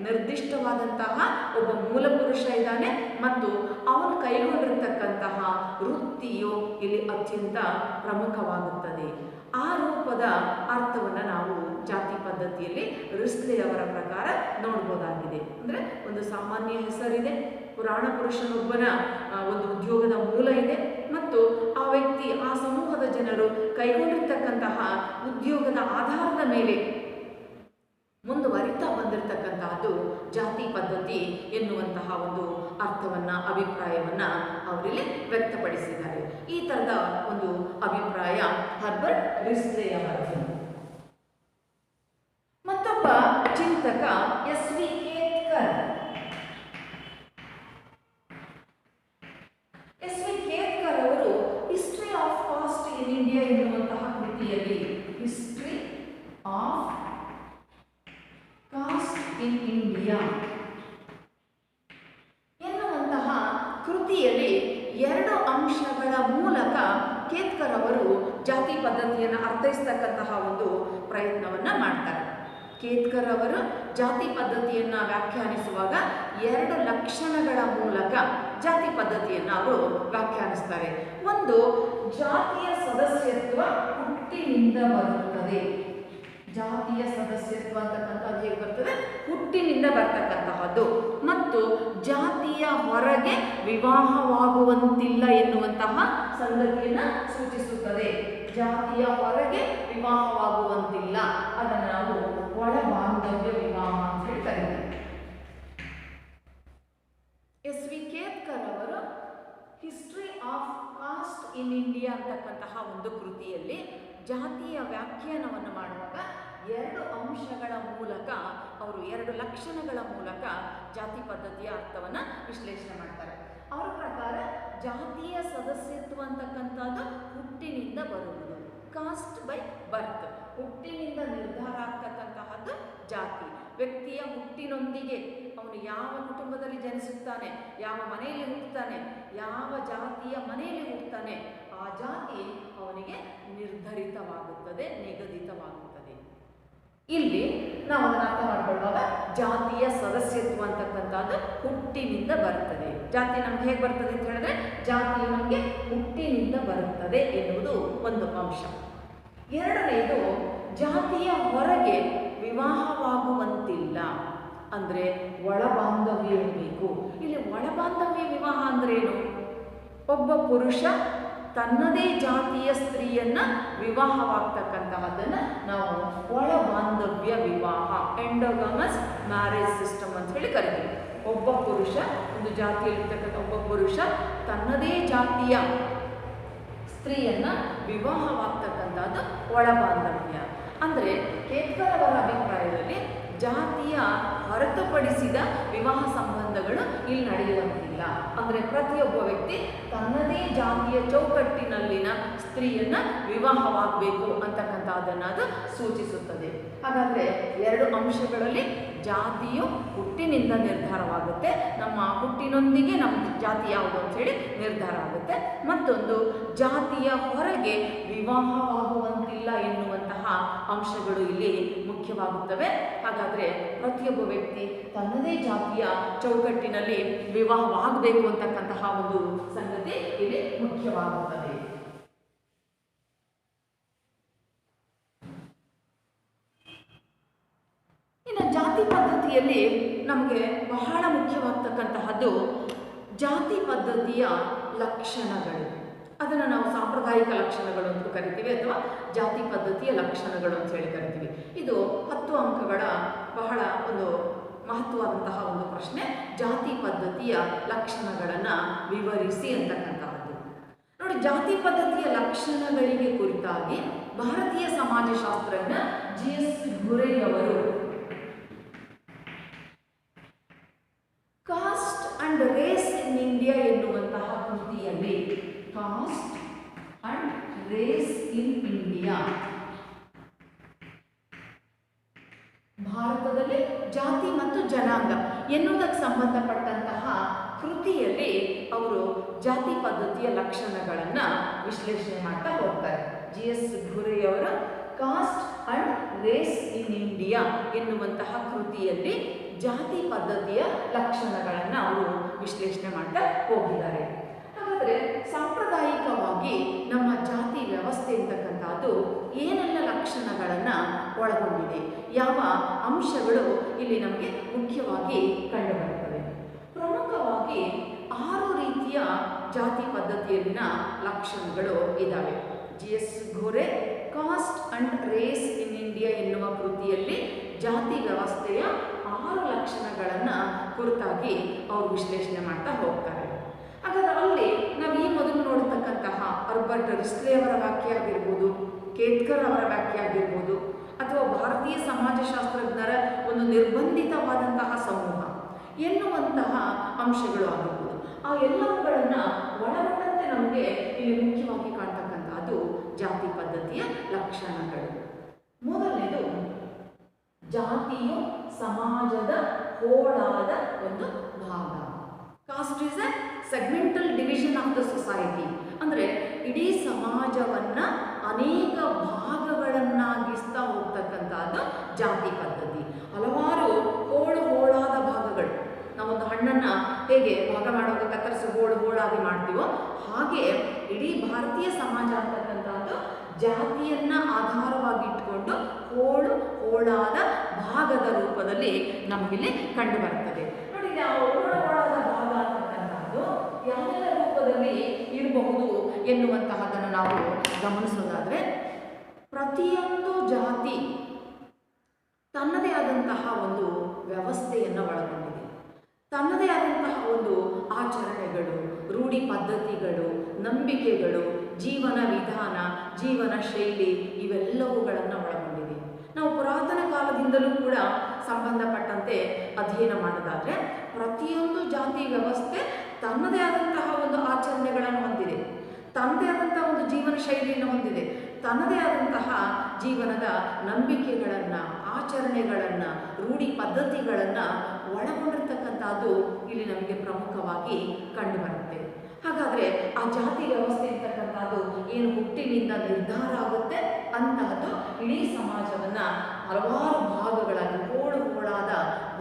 ನಿರ್ದಿಷ್ಟವಾದಂತಹ ಒಬ್ಬ ಮೂಲ ಪುರುಷ ಇದ್ದಾನೆ ಮತ್ತು ಅವನು ಕೈಗೊಂಡಿರ್ತಕ್ಕಂತಹ ವೃತ್ತಿಯು ಇಲ್ಲಿ ಅತ್ಯಂತ ಪ್ರಮುಖವಾಗುತ್ತದೆ. ಆ ರೂಪದ ಅರ್ಥವನ್ನು ನಾವು ಜಾತಿ ಪದ್ಧತಿಯಲ್ಲಿ ರಿಸ್ಲೆ ಅವರ ಪ್ರಕಾರ ನೋಡ್ಬೋದಾಗಿದೆ. ಅಂದರೆ ಒಂದು ಸಾಮಾನ್ಯ ಹೆಸರಿದೆ, ಪುರಾಣ ಪುರುಷನೊಬ್ಬನ ಒಂದು ಉದ್ಯೋಗದ ಮೂಲ ಇದೆ, ಮತ್ತು ಆ ವ್ಯಕ್ತಿ ಆ ಸಮೂಹದ ಜನರು ಕೈಗೊಂಡಿರ್ತಕ್ಕಂತಹ ಉದ್ಯೋಗದ ಆಧಾರದ ಮೇಲೆ ಮುಂದುವರಿತಾ ಬಂದಿರತಕ್ಕಂತಹದ್ದು ಜಾತಿ ಪದ್ಧತಿ ಎನ್ನುವಂತಹ ಒಂದು ಅರ್ಥವನ್ನು ಅಭಿಪ್ರಾಯವನ್ನು ಅವರಲ್ಲಿ ವ್ಯಕ್ತಪಡಿಸಿದ್ದಾರೆ. ಈ ಥರದ ಒಂದು ಅಭಿಪ್ರಾಯ ಹರ್ಬರ್ಟ್ ರಿಸ್ಲೆ ಅವರದು. ಮತ್ತೊಬ್ಬ ಚಿಂತಕ ಎಸ್.ವಿ. ಕೇತ್ಕರ್. ಎಸ್.ವಿ. ಕೇತ್ಕರ್ ಅವರು history of cost in India ಎನ್ನುವಂತಹ ಕೃತಿಯಲ್ಲಿ history of cost in India ಎನ್ನುವಂತಹ ಕೃತಿಯಲ್ಲಿ 2 ಅಂಶಗಳ ಮೂಲಕ ಕೇತ್ಕರ್ ಅವರು ಜಾತಿ ಪದ್ಧತಿಯನ್ನು ಅರ್ಥೈಸ್ತಕ್ಕಂತಹ ಒಂದು ಪ್ರಯತ್ನವನ್ನು ಮಾಡ್ತಾರೆ. ಕೇತ್ಕರ್ ಅವರು ಜಾತಿ ಪದ್ಧತಿಯನ್ನು ವ್ಯಾಖ್ಯಾನಿಸುವಾಗ 2 ಲಕ್ಷಣಗಳ ಮೂಲಕ ಜಾತಿ ಪದ್ಧತಿಯನ್ನು ಅವರು ವ್ಯಾಖ್ಯಾನಿಸ್ತಾರೆ. ಒಂದು, ಜಾತಿಯ ಸದಸ್ಯತ್ವ ಹುಟ್ಟಿನಿಂದ ಬರುತ್ತದೆ. ಜಾತಿಯ ಸದಸ್ಯತ್ವ ಅಂತಕ್ಕಂಥದ್ದು ಹೇಗೆ ಬರ್ತದೆ? ಹುಟ್ಟಿನಿಂದ ಬರ್ತಕ್ಕಂತಹದ್ದು. ಮತ್ತು ಜಾತಿಯ ಹೊರಗೆ ವಿವಾಹವಾಗುವಂತಿಲ್ಲ ಎನ್ನುವಂತಹ ಸಂಗತಿಯನ್ನು ಸೂಚಿಸುತ್ತದೆ. ಜಾತಿಯ ಹೊರಗೆ ವಿವಾಹವಾಗುವಂತಿಲ್ಲ, ಅದನ್ನು ನಾವು ಒಳ ಬಾಂಧವ್ಯ ವಿವಾಹ ಅಂತ ಹೇಳಿ ಕರೀತೀವಿ. ಎಸ್.ವಿ. ಕೇತ್ಕರ್ ಅವರು history of cost in India ಅಂತಕ್ಕಂತಹ ಒಂದು ಕೃತಿಯಲ್ಲಿ ಜಾತಿಯ ವ್ಯಾಖ್ಯಾನವನ್ನು ಮಾಡುವಾಗ 2 ಅಂಶಗಳ ಮೂಲಕ ಅವರು 2 ಲಕ್ಷಣಗಳ ಮೂಲಕ ಜಾತಿ ಪದ್ಧತಿಯ ಅರ್ಥವನ್ನು ವಿಶ್ಲೇಷಣೆ ಮಾಡ್ತಾರೆ. ಅವರ ಪ್ರಕಾರ ಜಾತಿಯ ಸದಸ್ಯತ್ವ ಅಂತಕ್ಕಂಥದ್ದು ಹುಟ್ಟಿನಿಂದ ಬರುವುದು, ಕಾಸ್ಟ್ ಬೈ ಬರ್ತ್, ಹುಟ್ಟಿನಿಂದ ನಿರ್ಧಾರ ಆಗ್ತಕ್ಕಂತಹದ್ದು ಜಾತಿ. ವ್ಯಕ್ತಿಯ ಹುಟ್ಟಿನೊಂದಿಗೆ ಅವನು ಯಾವ ಕುಟುಂಬದಲ್ಲಿ ಜನಿಸುತ್ತಾನೆ, ಯಾವ ಮನೆಯಲ್ಲಿ ಹುಟ್ಟುತ್ತಾನೆ, ಯಾವ ಜಾತಿಯ ಮನೆಯಲ್ಲಿ ಹುಟ್ಟುತ್ತಾನೆ, ಆ ಜಾತಿ ಅವನಿಗೆ ನಿರ್ಧರಿತವಾಗುತ್ತದೆ, ನಿಗದಿತವಾಗುತ್ತದೆ. ಇಲ್ಲಿ ನಾವು ಅದನ್ನು ಅರ್ಥ ಮಾಡಿಕೊಳ್ಳುವಾಗ ಜಾತಿಯ ಸದಸ್ಯತ್ವ ಅಂತಕ್ಕಂಥದ್ದು ಹುಟ್ಟಿನಿಂದ ಬರುತ್ತದೆ. ಜಾತಿ ನಮ್ಗೆ ಹೇಗೆ ಬರ್ತದೆ ಅಂತ ಹೇಳಿದ್ರೆ, ಜಾತಿಯು ನಮಗೆ ಹುಟ್ಟಿನಿಂದ ಬರುತ್ತದೆ ಎನ್ನುವುದು ಒಂದು ಅಂಶ. ಎರಡನೆಯದು, ಜಾತಿಯ ಹೊರಗೆ ವಿವಾಹವಾಗುವಂತಿಲ್ಲ, ಅಂದರೆ ಒಳ ಬಾಂಧವ್ಯ ಇರಬೇಕು. ಇಲ್ಲಿ ಒಳ ಬಾಂಧವ್ಯ ವಿವಾಹ ಅಂದ್ರೆ ಏನು? ಒಬ್ಬ ಪುರುಷ ತನ್ನದೇ ಜಾತಿಯ ಸ್ತ್ರೀಯನ್ನ ವಿವಾಹವಾಗ್ತಕ್ಕಂತಹದ್ದನ್ನು ನಾವು ಒಳ ಬಾಂಧವ್ಯ ವಿವಾಹ, ಎಂಡೋಗಮಸ್ ಮ್ಯಾರೇಜ್ ಸಿಸ್ಟಮ್ ಅಂತ ಹೇಳಿ ಕರಿತೀವಿ. ಒಬ್ಬ ಪುರುಷ, ಒಂದು ಜಾತಿಯಲ್ಲಿರ್ತಕ್ಕಂಥ ಒಬ್ಬ ಪುರುಷ ತನ್ನದೇ ಜಾತಿಯ ಸ್ತ್ರೀಯನ್ನ ವಿವಾಹವಾಗ್ತಕ್ಕಂಥದ್ದು ಒಳ ಬಾಂಧವ್ಯ. ಅಂದರೆ ಕೇತ್ಕರ್ ಅವರ ಅಭಿಪ್ರಾಯದಲ್ಲಿ ಜಾತಿಯ ಹೊರತುಪಡಿಸಿದ ವಿವಾಹ ಸಂಬಂಧಗಳು ಇಲ್ಲಿ ನಡೆಯುವಂತಿಲ್ಲ. ಅಂದರೆ ಪ್ರತಿಯೊಬ್ಬ ವ್ಯಕ್ತಿ ತನ್ನದೇ ಜಾತಿಯ ಚೌಕಟ್ಟಿನಲ್ಲಿನ ಸ್ತ್ರೀಯನ್ನ ವಿವಾಹವಾಗಬೇಕು ಅಂತಕ್ಕಂಥದ್ದನ್ನು ಅದು ಸೂಚಿಸುತ್ತದೆ. ಹಾಗಾದರೆ 2 ಅಂಶಗಳಲ್ಲಿ ಜಾತಿಯು ಹುಟ್ಟಿನಿಂದ ನಿರ್ಧಾರವಾಗುತ್ತೆ, ನಮ್ಮ ಹುಟ್ಟಿನೊಂದಿಗೆ ನಮ್ಮ ಜಾತಿ ಯಾವುದು ಅಂತ ಹೇಳಿ ನಿರ್ಧಾರ ಆಗುತ್ತೆ. ಮತ್ತೊಂದು, ಜಾತಿಯ ಹೊರಗೆ ವಿವಾಹವಾಗುವಂತಿಲ್ಲ ಎನ್ನುವಂತಹ ಅಂಶಗಳು ಇಲ್ಲಿ ಮುಖ್ಯವಾಗುತ್ತವೆ. ಹಾಗಾದರೆ ಪ್ರತಿಯೊಬ್ಬ ವ್ಯಕ್ತಿ ತನ್ನದೇ ಜಾತಿಯ ಚೌಕಟ್ಟಿನಲ್ಲಿ ವಿವಾಹವಾಗಬೇಕು ಅಂತಕ್ಕಂತಹ ಒಂದು ಸಂಗತಿ ಇಲ್ಲಿ ಮುಖ್ಯವಾಗುತ್ತದೆ. ಇನ್ನು ಜಾತಿ ಪದ್ಧತಿಯಲ್ಲಿ ನಮಗೆ ಬಹಳ ಮುಖ್ಯವಾಗ್ತಕ್ಕಂತಹದ್ದು ಜಾತಿ ಪದ್ಧತಿಯ ಲಕ್ಷಣಗಳು. ಅದನ್ನು ನಾವು ಸಾಂಪ್ರದಾಯಿಕ ಲಕ್ಷಣಗಳು ಅಂತ ಕರಿತೀವಿ, ಅಥವಾ ಜಾತಿ ಪದ್ಧತಿಯ ಲಕ್ಷಣಗಳು ಅಂತ ಹೇಳಿ ಕರಿತೀವಿ. ಇದು 10 ಅಂಕಗಳ ಬಹಳ ಒಂದು ಮಹತ್ವವಾದಂತಹ ಒಂದು ಪ್ರಶ್ನೆ. ಜಾತಿ ಪದ್ಧತಿಯ ಲಕ್ಷಣಗಳನ್ನು ವಿವರಿಸಿ ಅಂತಕ್ಕಂತಹದ್ದು. ನೋಡಿ, ಜಾತಿ ಪದ್ಧತಿಯ ಲಕ್ಷಣಗಳಿಗೆ ಕುರಿತಾಗಿ ಭಾರತೀಯ ಸಮಾಜಶಾಸ್ತ್ರಜ್ಞ ಜಿ.ಎಸ್. ಘುರೆ ಅವರು caste and race in India ಎನ್ನುವಂತಹ ಕೃತಿಯಲ್ಲಿ caste and race in India, ಭಾರತದಲ್ಲಿ ಜಾತಿ ಮತ್ತು ಜನಾಂಗ ಎನ್ನುವುದಕ್ಕೆ ಸಂಬಂಧಪಟ್ಟಂತಹ ಕೃತಿಯಲ್ಲಿ ಅವರು ಜಾತಿ ಪದ್ಧತಿಯ ಲಕ್ಷಣಗಳನ್ನು ವಿಶ್ಲೇಷಣೆ ಮಾಡ್ತಾ ಹೋಗ್ತಾರೆ. ಜಿ.ಎಸ್. ಘುರೆ ಅವರು caste and race in India ಎನ್ನುವಂತಹ ಕೃತಿಯಲ್ಲಿ ಜಾತಿ ಪದ್ಧತಿಯ ಲಕ್ಷಣಗಳನ್ನು ಅವರು ವಿಶ್ಲೇಷಣೆ ಮಾಡ್ತಾ ಹೋಗಿದ್ದಾರೆ. ಹಾಗಾದರೆ ಸಾಂಪ್ರದಾಯಿಕವಾಗಿ ನಮ್ಮ ಜಾತಿ ವ್ಯವಸ್ಥೆ ಅಂತಕ್ಕಂಥದ್ದು ಏನೆಲ್ಲ ಲಕ್ಷಣಗಳನ್ನು ಒಳಗೊಂಡಿದೆ, ಯಾವ ಅಂಶಗಳು ಇಲ್ಲಿ ನಮಗೆ ಮುಖ್ಯವಾಗಿ ಕಂಡುಬರುತ್ತವೆ? ಪ್ರಮುಖವಾಗಿ 6 ರೀತಿಯ ಜಾತಿ ಪದ್ಧತಿಯಲ್ಲಿನ ಲಕ್ಷಣಗಳು ಇದ್ದಾವೆ. GS Ghurye caste and race in India ಎನ್ನುವ ಕೃತಿಯಲ್ಲಿ ಜಾತಿ ವ್ಯವಸ್ಥೆಯ 6 ಲಕ್ಷಣಗಳನ್ನು ಕುರಿತಾಗಿ ಅವರು ವಿಶ್ಲೇಷಣೆ ಮಾಡ್ತಾ ಹೋಗ್ತಾರೆ. ಹಾಗಾದ್ರೆ ಅಲ್ಲಿ ನಾವು ಈ ಮೊದಲು ನೋಡತಕ್ಕಂತಹ ಅಲ್ಬರ್ಟ್ ರಿಸ್ಲೆ ಅವರ ವ್ಯಾಖ್ಯೆ ಆಗಿರ್ಬೋದು, ಕೇತ್ಕರ್ ಅವರ ವ್ಯಾಖ್ಯೆ ಆಗಿರ್ಬೋದು, ಅಥವಾ ಭಾರತೀಯ ಸಮಾಜಶಾಸ್ತ್ರಜ್ಞರ ಒಂದು ನಿರ್ಬಂಧಿತವಾದಂತಹ ಸಮೂಹ ಎನ್ನುವಂತಹ ಅಂಶಗಳು ಆಗಿರ್ಬೋದು, ಆ ಎಲ್ಲವುಗಳನ್ನು ಒಳಗೊಂಡಂತೆ ನಮಗೆ ಇಲ್ಲಿ ಮುಖ್ಯವಾಗಿ ಕಾಣ್ತಕ್ಕಂಥದ್ದು ಜಾತಿ ಪದ್ಧತಿಯ ಲಕ್ಷಣಗಳು. ಮೊದಲನೇದು, ಜಾತಿಯು ಸಮಾಜದ ಹೋಳಾದ ಒಂದು ಭಾಗ. Cost is A segmental division of the society. ಅಂದರೆ ಇಡೀ ಸಮಾಜವನ್ನು ಅನೇಕ ಭಾಗಗಳನ್ನಾಗಿಸ್ತಾ ಹೋಗ್ತಕ್ಕಂಥದ್ದು ಜಾತಿ ಪದ್ಧತಿ. ಹಲವಾರು ಹೋಳಾದ ಭಾಗಗಳು. ನಾವೊಂದು ಹಣ್ಣನ್ನು ಹೇಗೆ ಭಾಗ ಮಾಡುವಾಗ ಕತ್ತರಿಸಿ ಹೋಳಾಗಿ ಮಾಡ್ತೀವೋ ಹಾಗೆ ಇಡೀ ಭಾರತೀಯ ಸಮಾಜ ಅಂತಕ್ಕಂಥದ್ದು ಜಾತಿಯನ್ನು ಆಧಾರವಾಗಿಟ್ಕೊಂಡು ಹೋಳಾದ ಭಾಗದ ರೂಪದಲ್ಲಿ ನಮಗಿಲ್ಲಿ ಕಂಡು ಬರ್ತದೆ. ನೋಡಿ, ಹೋಳಾದ ಭಾಗ ಅಂತಕ್ಕಂಥದ್ದು ಯಾವೆಲ್ಲ ರೂಪದಲ್ಲಿ ಇರಬಹುದು ಎನ್ನುವಂತಹದನ್ನು ನಾವು ಗಮನಿಸೋದಾದರೆ, ಪ್ರತಿಯೊಂದು ಜಾತಿ ತನ್ನದೇ ಆದಂತಹ ಒಂದು ವ್ಯವಸ್ಥೆಯನ್ನು ಒಳಗೊಂಡಿದೆ. ತನ್ನದೇ ಆದಂತಹ ಒಂದು ಆಚರಣೆಗಳು, ರೂಢಿ ಪದ್ಧತಿಗಳು, ನಂಬಿಕೆಗಳು, ಜೀವನ ವಿಧಾನ, ಜೀವನ ಶೈಲಿ ಇವೆಲ್ಲವುಗಳನ್ನು ಒಳಗೊಂಡಿದೆ. ನಾವು ಪುರಾತನ ಕಾಲದಿಂದಲೂ ಕೂಡ ಸಂಬಂಧಪಟ್ಟಂತೆ ಅಧ್ಯಯನ ಮಾಡೋದಾದರೆ ಪ್ರತಿಯೊಂದು ಜಾತಿ ವ್ಯವಸ್ಥೆ ತನ್ನದೇ ಆದಂತಹ ಒಂದು ಆಚರಣೆಗಳನ್ನು ಹೊಂದಿದೆ, ತನ್ನದೇ ಆದಂತಹ ಒಂದು ಜೀವನ ಶೈಲಿಯನ್ನು ಹೊಂದಿದೆ, ತನ್ನದೇ ಆದಂತಹ ಜೀವನದ ನಂಬಿಕೆಗಳನ್ನು, ಆಚರಣೆಗಳನ್ನು, ರೂಢಿ ಪದ್ಧತಿಗಳನ್ನು ಒಳಗೊಂಡಿರ್ತಕ್ಕಂಥದ್ದು ಇಲ್ಲಿ ನಮಗೆ ಪ್ರಮುಖವಾಗಿ ಕಂಡುಬರುತ್ತೆ. ಹಾಗಾದರೆ ಆ ಜಾತಿ ವ್ಯವಸ್ಥೆ ಅಂತಕ್ಕಂಥದ್ದು ಏನು ಹುಟ್ಟಿನಿಂದ ನಿರ್ಧಾರ ಆಗುತ್ತೆ ಅಂತಹದ್ದು ಇಡೀ ಸಮಾಜವನ್ನು ಹಲವಾರು ಭಾಗಗಳಾಗಿ ಹೋಳಾದ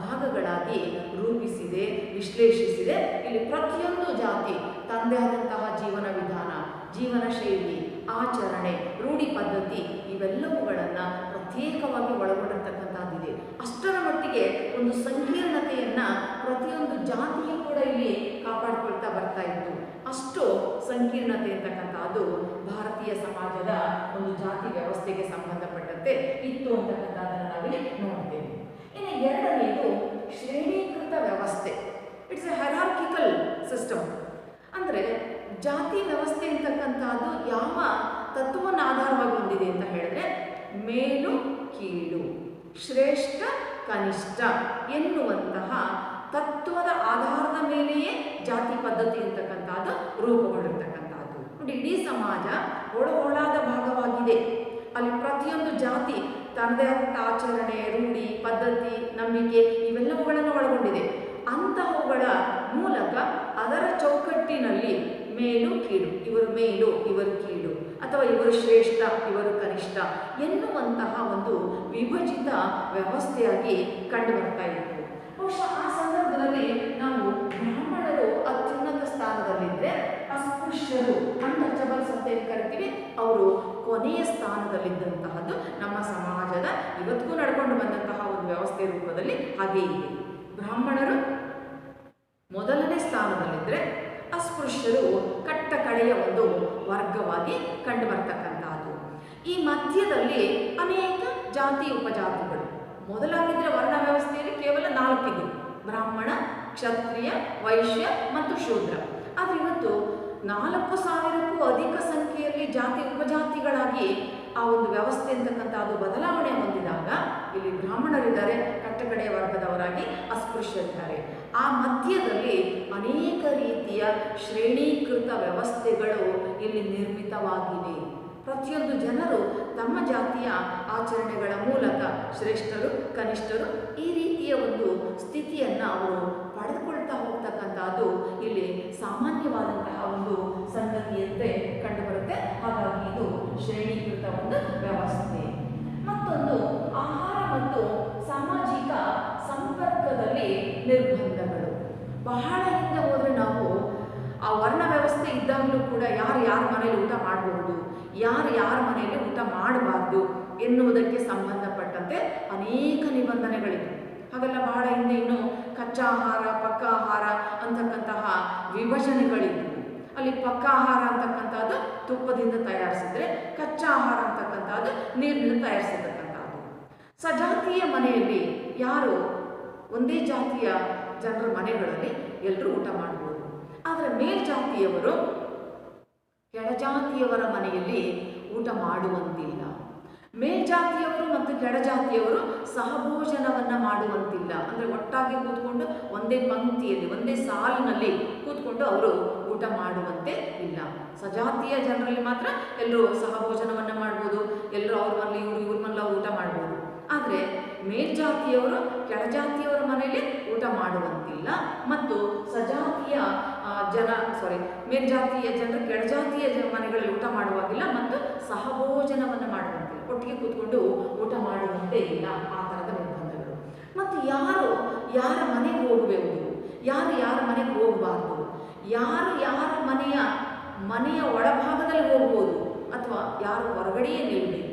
ಭಾಗಗಳಾಗಿ ರೂಪಿಸಿದೆ, ವಿಶ್ಲೇಷಿಸಿದೆ. ಇಲ್ಲಿ ಪ್ರತಿಯೊಂದು ಜಾತಿ ತನ್ನದೇ ಆದಂತಹ ಜೀವನ ವಿಧಾನ, ಜೀವನ ಶೈಲಿ, ಆಚರಣೆ, ರೂಢಿ ಪದ್ಧತಿ ಇವೆಲ್ಲವುಗಳನ್ನು ಪ್ರತ್ಯೇಕವಾಗಿ ಒಳಗೊಂಡಿರ್ತಕ್ಕಂಥದ್ದಿದೆ. ಅಷ್ಟರ ಮಟ್ಟಿಗೆ ಒಂದು ಸಂಕೀರ್ಣತೆಯನ್ನು ಪ್ರತಿಯೊಂದು ಜಾತಿಯೂ ಕೂಡ ಇಲ್ಲಿ ಕಾಪಾಡಿಕೊಳ್ತಾ ಬರ್ತಾ ಇತ್ತು. ಅಷ್ಟು ಸಂಕೀರ್ಣತೆ ಅಂತಕ್ಕಂಥದ್ದು ಭಾರತೀಯ ಸಮಾಜದ ಒಂದು ಜಾತಿ ವ್ಯವಸ್ಥೆಗೆ ಸಂಬಂಧಪಟ್ಟಂತೆ ಇತ್ತು ಅಂತಕ್ಕಂಥದ್ದನ್ನು ನಾವಿಲ್ಲಿ ನೋಡ್ತೇವೆ. ಇನ್ನು ಎರಡನೆಯದು ಶ್ರೇಣೀಕೃತ ವ್ಯವಸ್ಥೆ. It's A hierarchical system. ಅಂದರೆ ಜಾತಿ ವ್ಯವಸ್ಥೆ ಅಂತಕ್ಕಂಥದ್ದು ಯಾವ ತತ್ವವನ್ನು ಆಧಾರವಾಗಿ ಹೊಂದಿದೆ ಅಂತ ಹೇಳಿದ್ರೆ, ಮೇಲು ಕೀಳು, ಶ್ರೇಷ್ಠ ಕನಿಷ್ಠ ಎನ್ನುವಂತಹ ತತ್ವದ ಆಧಾರದ ಮೇಲೆಯೇ ಜಾತಿ ಪದ್ಧತಿ ಅಂತಕ್ಕಂಥದ್ದು ರೂಪುಗೊಂಡಿರ್ತಕ್ಕಂಥದ್ದು. ನೋಡಿ, ಇಡೀ ಸಮಾಜ ಹೋಳಾದ ಭಾಗವಾಗಿದೆ. ಅಲ್ಲಿ ಪ್ರತಿಯೊಂದು ಜಾತಿ ತನ್ನದೇ ಆದಂಥ ಆಚರಣೆ, ರೂಢಿ, ಪದ್ಧತಿ, ನಂಬಿಕೆ ಇವೆಲ್ಲವುಗಳನ್ನು ಒಳಗೊಂಡಿದೆ. ಅಂತಹವುಗಳ ಮೂಲಕ ಅದರ ಚೌಕಟ್ಟಿನಲ್ಲಿ ಮೇಲು ಕೀಳು, ಇವರು ಮೇಲು ಇವರು ಕೀಳು, ಅಥವಾ ಇವರು ಶ್ರೇಷ್ಠ ಇವರು ಕನಿಷ್ಠ ಎನ್ನುವಂತಹ ಒಂದು ವಿಭಜಿತ ವ್ಯವಸ್ಥೆಯಾಗಿ ಕಂಡು ಬರ್ತಾ ಇತ್ತು. ಬಹುಶಃ ಆ ಸಂದರ್ಭದಲ್ಲಿ ನಾವು ಬ್ರಾಹ್ಮಣರು ಅತ್ಯುನ್ನತ ಸ್ಥಾನದಲ್ಲಿದ್ದರೆ, ಅಸ್ಪೃಶ್ಯರು ಅನ್ಟಚಬಲ್ಸ್ ಅಂತ ಏನು ಕರಿತೀವಿ ಅವರು ಕೊನೆಯ ಸ್ಥಾನದಲ್ಲಿದ್ದಂತಹದ್ದು ನಮ್ಮ ಸಮಾಜದ ಇವತ್ತಿಗೂ ನಡ್ಕೊಂಡು ಬಂದಂತಹ ಒಂದು ವ್ಯವಸ್ಥೆ ರೂಪದಲ್ಲಿ ಹಾಗೇ ಇದೆ. ಬ್ರಾಹ್ಮಣರು ಮೊದಲನೇ ಸ್ಥಾನದಲ್ಲಿದ್ದರೆ, ಅಸ್ಪೃಶ್ಯರು ಕಟ್ಟ ಕಡೆಯ ಒಂದು ವರ್ಗವಾಗಿ ಕಂಡು ಬರ್ತಕ್ಕಂಥದ್ದು. ಈ ಮಧ್ಯದಲ್ಲಿ ಅನೇಕ ಜಾತಿ ಉಪಜಾತಿಗಳು. ಮೊದಲಾಗಿದ್ದರೆ ವರ್ಣ ವ್ಯವಸ್ಥೆಯಲ್ಲಿ ಕೇವಲ 4 ಇದ್ದು, ಬ್ರಾಹ್ಮಣ, ಕ್ಷತ್ರಿಯ, ವೈಶ್ಯ ಮತ್ತು ಶೂದ್ರ. ಆದರೆ ಇವತ್ತು 4,000ಕ್ಕೂ ಅಧಿಕ ಸಂಖ್ಯೆಯಲ್ಲಿ ಜಾತಿ ಉಪಜಾತಿಗಳಾಗಿ ಆ ಒಂದು ವ್ಯವಸ್ಥೆ ಅಂತಕ್ಕಂಥದ್ದು ಬದಲಾವಣೆ ಹೊಂದಿದಾಗ ಇಲ್ಲಿ ಬ್ರಾಹ್ಮಣರಿದ್ದಾರೆ, ಕಟ್ಟಕಡೆಯ ವರ್ಗದವರಾಗಿ ಅಸ್ಪೃಶ್ಯರಿದ್ದಾರೆ. ಆ ಮಧ್ಯದಲ್ಲಿ ಅನೇಕ ರೀತಿಯ ಶ್ರೇಣೀಕೃತ ವ್ಯವಸ್ಥೆಗಳು ಇಲ್ಲಿ ನಿರ್ಮಿತವಾಗಿವೆ. ಪ್ರತಿಯೊಂದು ಜನರು ತಮ್ಮ ಜಾತಿಯ ಆಚರಣೆಗಳ ಮೂಲಕ ಶ್ರೇಷ್ಠರು ಕನಿಷ್ಠರು ಈ ರೀತಿಯ ಒಂದು ಸ್ಥಿತಿಯನ್ನು ಅವರು ಪಡೆದುಕೊಳ್ತಾ ಹೋಗ್ತಕ್ಕಂಥದ್ದು ಇಲ್ಲಿ ಸಾಮಾನ್ಯವಾದಂತಹ ಒಂದು ಸಂಗತಿಯಂತೆ ಕಂಡುಬರುತ್ತೆ. ಹಾಗಾಗಿ ಇದು ಶ್ರೇಣೀಕೃತ ಒಂದು ವ್ಯವಸ್ಥೆ. ಮತ್ತೊಂದು ಆಹಾರ ಮತ್ತು ಸಾಮಾಜಿಕ ಸಂಪರ್ಕದಲ್ಲಿ ನಿರ್ಬಂಧಗಳು. ಬಹಳ ಹಿಂದೆ ಹೋದರೆ ನಾವು ಆ ವರ್ಣ ವ್ಯವಸ್ಥೆ ಇದ್ದಾಗಲೂ ಕೂಡ ಯಾರು ಯಾರ ಮನೆಯಲ್ಲಿ ಊಟ ಮಾಡಬಹುದು, ಯಾರು ಯಾರ ಮನೆಯಲ್ಲಿ ಊಟ ಮಾಡಬಾರ್ದು ಎನ್ನುವುದಕ್ಕೆ ಸಂಬಂಧಪಟ್ಟಂತೆ ಅನೇಕ ನಿಬಂಧನೆಗಳಿವೆ. ಹಾಗೆಲ್ಲ ಬಹಳ ಹಿಂದೆ ಇನ್ನು ಕಚ್ಚಾ ಆಹಾರ, ಪಕ್ಕ ಆಹಾರ ಅಂತಕ್ಕಂತಹ ವಿಭಜನೆಗಳಿದ್ವು. ಅಲ್ಲಿ ಪಕ್ಕ ಆಹಾರ ಅಂತಕ್ಕಂಥದ್ದು ತುಪ್ಪದಿಂದ ತಯಾರಿಸಿದ್ರೆ, ಕಚ್ಚಾ ಆಹಾರ ಅಂತಕ್ಕಂಥದ್ದು ನೀರಿನಿಂದ ತಯಾರಿಸಿರ್ತಕ್ಕಂಥದ್ದು. ಸಜಾತಿಯ ಮನೆಯಲ್ಲಿ ಯಾರು ಒಂದೇ ಜಾತಿಯ ಜನರ ಮನೆಗಳಲ್ಲಿ ಎಲ್ಲರೂ ಊಟ ಮಾಡ್ಬೋದು. ಆದರೆ ಮೇಲ್ಜಾತಿಯವರು ಕೆಳಜಾತಿಯವರ ಮನೆಯಲ್ಲಿ ಊಟ ಮಾಡುವಂತಿಲ್ಲ. ಮೇಲ್ಜಾತಿಯವರು ಮತ್ತು ಕೆಳಜಾತಿಯವರು ಸಹಭೋಜನವನ್ನು ಮಾಡುವಂತಿಲ್ಲ. ಅಂದರೆ ಒಟ್ಟಾಗಿ ಕೂತ್ಕೊಂಡು ಒಂದೇ ಪಂಕ್ತಿಯಲ್ಲಿ ಒಂದೇ ಸಾಲಿನಲ್ಲಿ ಕೂತ್ಕೊಂಡು ಅವರು ಊಟ ಮಾಡುವಂತೆ ಇಲ್ಲ. ಸಜಾತಿಯ ಜನರಲ್ಲಿ ಮಾತ್ರ ಎಲ್ಲರೂ ಸಹಭೋಜನವನ್ನು ಮಾಡ್ಬೋದು, ಎಲ್ಲರೂ ಅವ್ರ ಮನೇಲಿ ಇವ್ರ ಮನೆಲ್ಲ ಊಟ ಮಾಡ್ಬೋದು. ಆದರೆ ಮೇಲ್ಜಾತಿಯವರು ಕೆಳಜಾತಿಯವರ ಮನೆಯಲ್ಲಿ ಊಟ ಮಾಡುವಂತಿಲ್ಲ ಮತ್ತು ಸಜಾತಿಯ ಮೇಲ್ಜಾತಿಯ ಜನರು ಕೆಳಜಾತಿಯ ಮನೆಗಳಲ್ಲಿ ಊಟ ಮಾಡುವಾಗಿಲ್ಲ ಮತ್ತು ಸಹಭೋಜನವನ್ನು ಮಾಡುವಂತಿಲ್ಲ, ಒಟ್ಟಿಗೆ ಕೂತ್ಕೊಂಡು ಊಟ ಮಾಡುವಂತೆ ಇಲ್ಲ. ಆ ಥರದ ನಿರ್ಬಂಧಗಳು. ಮತ್ತು ಯಾರು ಯಾರ ಮನೆಗೆ ಹೋಗಬೇಕು, ಯಾರು ಯಾರ ಮನೆಗೆ ಹೋಗಬಾರ್ದು, ಯಾರು ಯಾರ ಮನೆಯ ಒಳಭಾಗದಲ್ಲಿ ಹೋಗ್ಬೋದು ಅಥವಾ ಯಾರು ಹೊರಗಡೆಯೇ ನಿಲ್ಲಬೇಕು,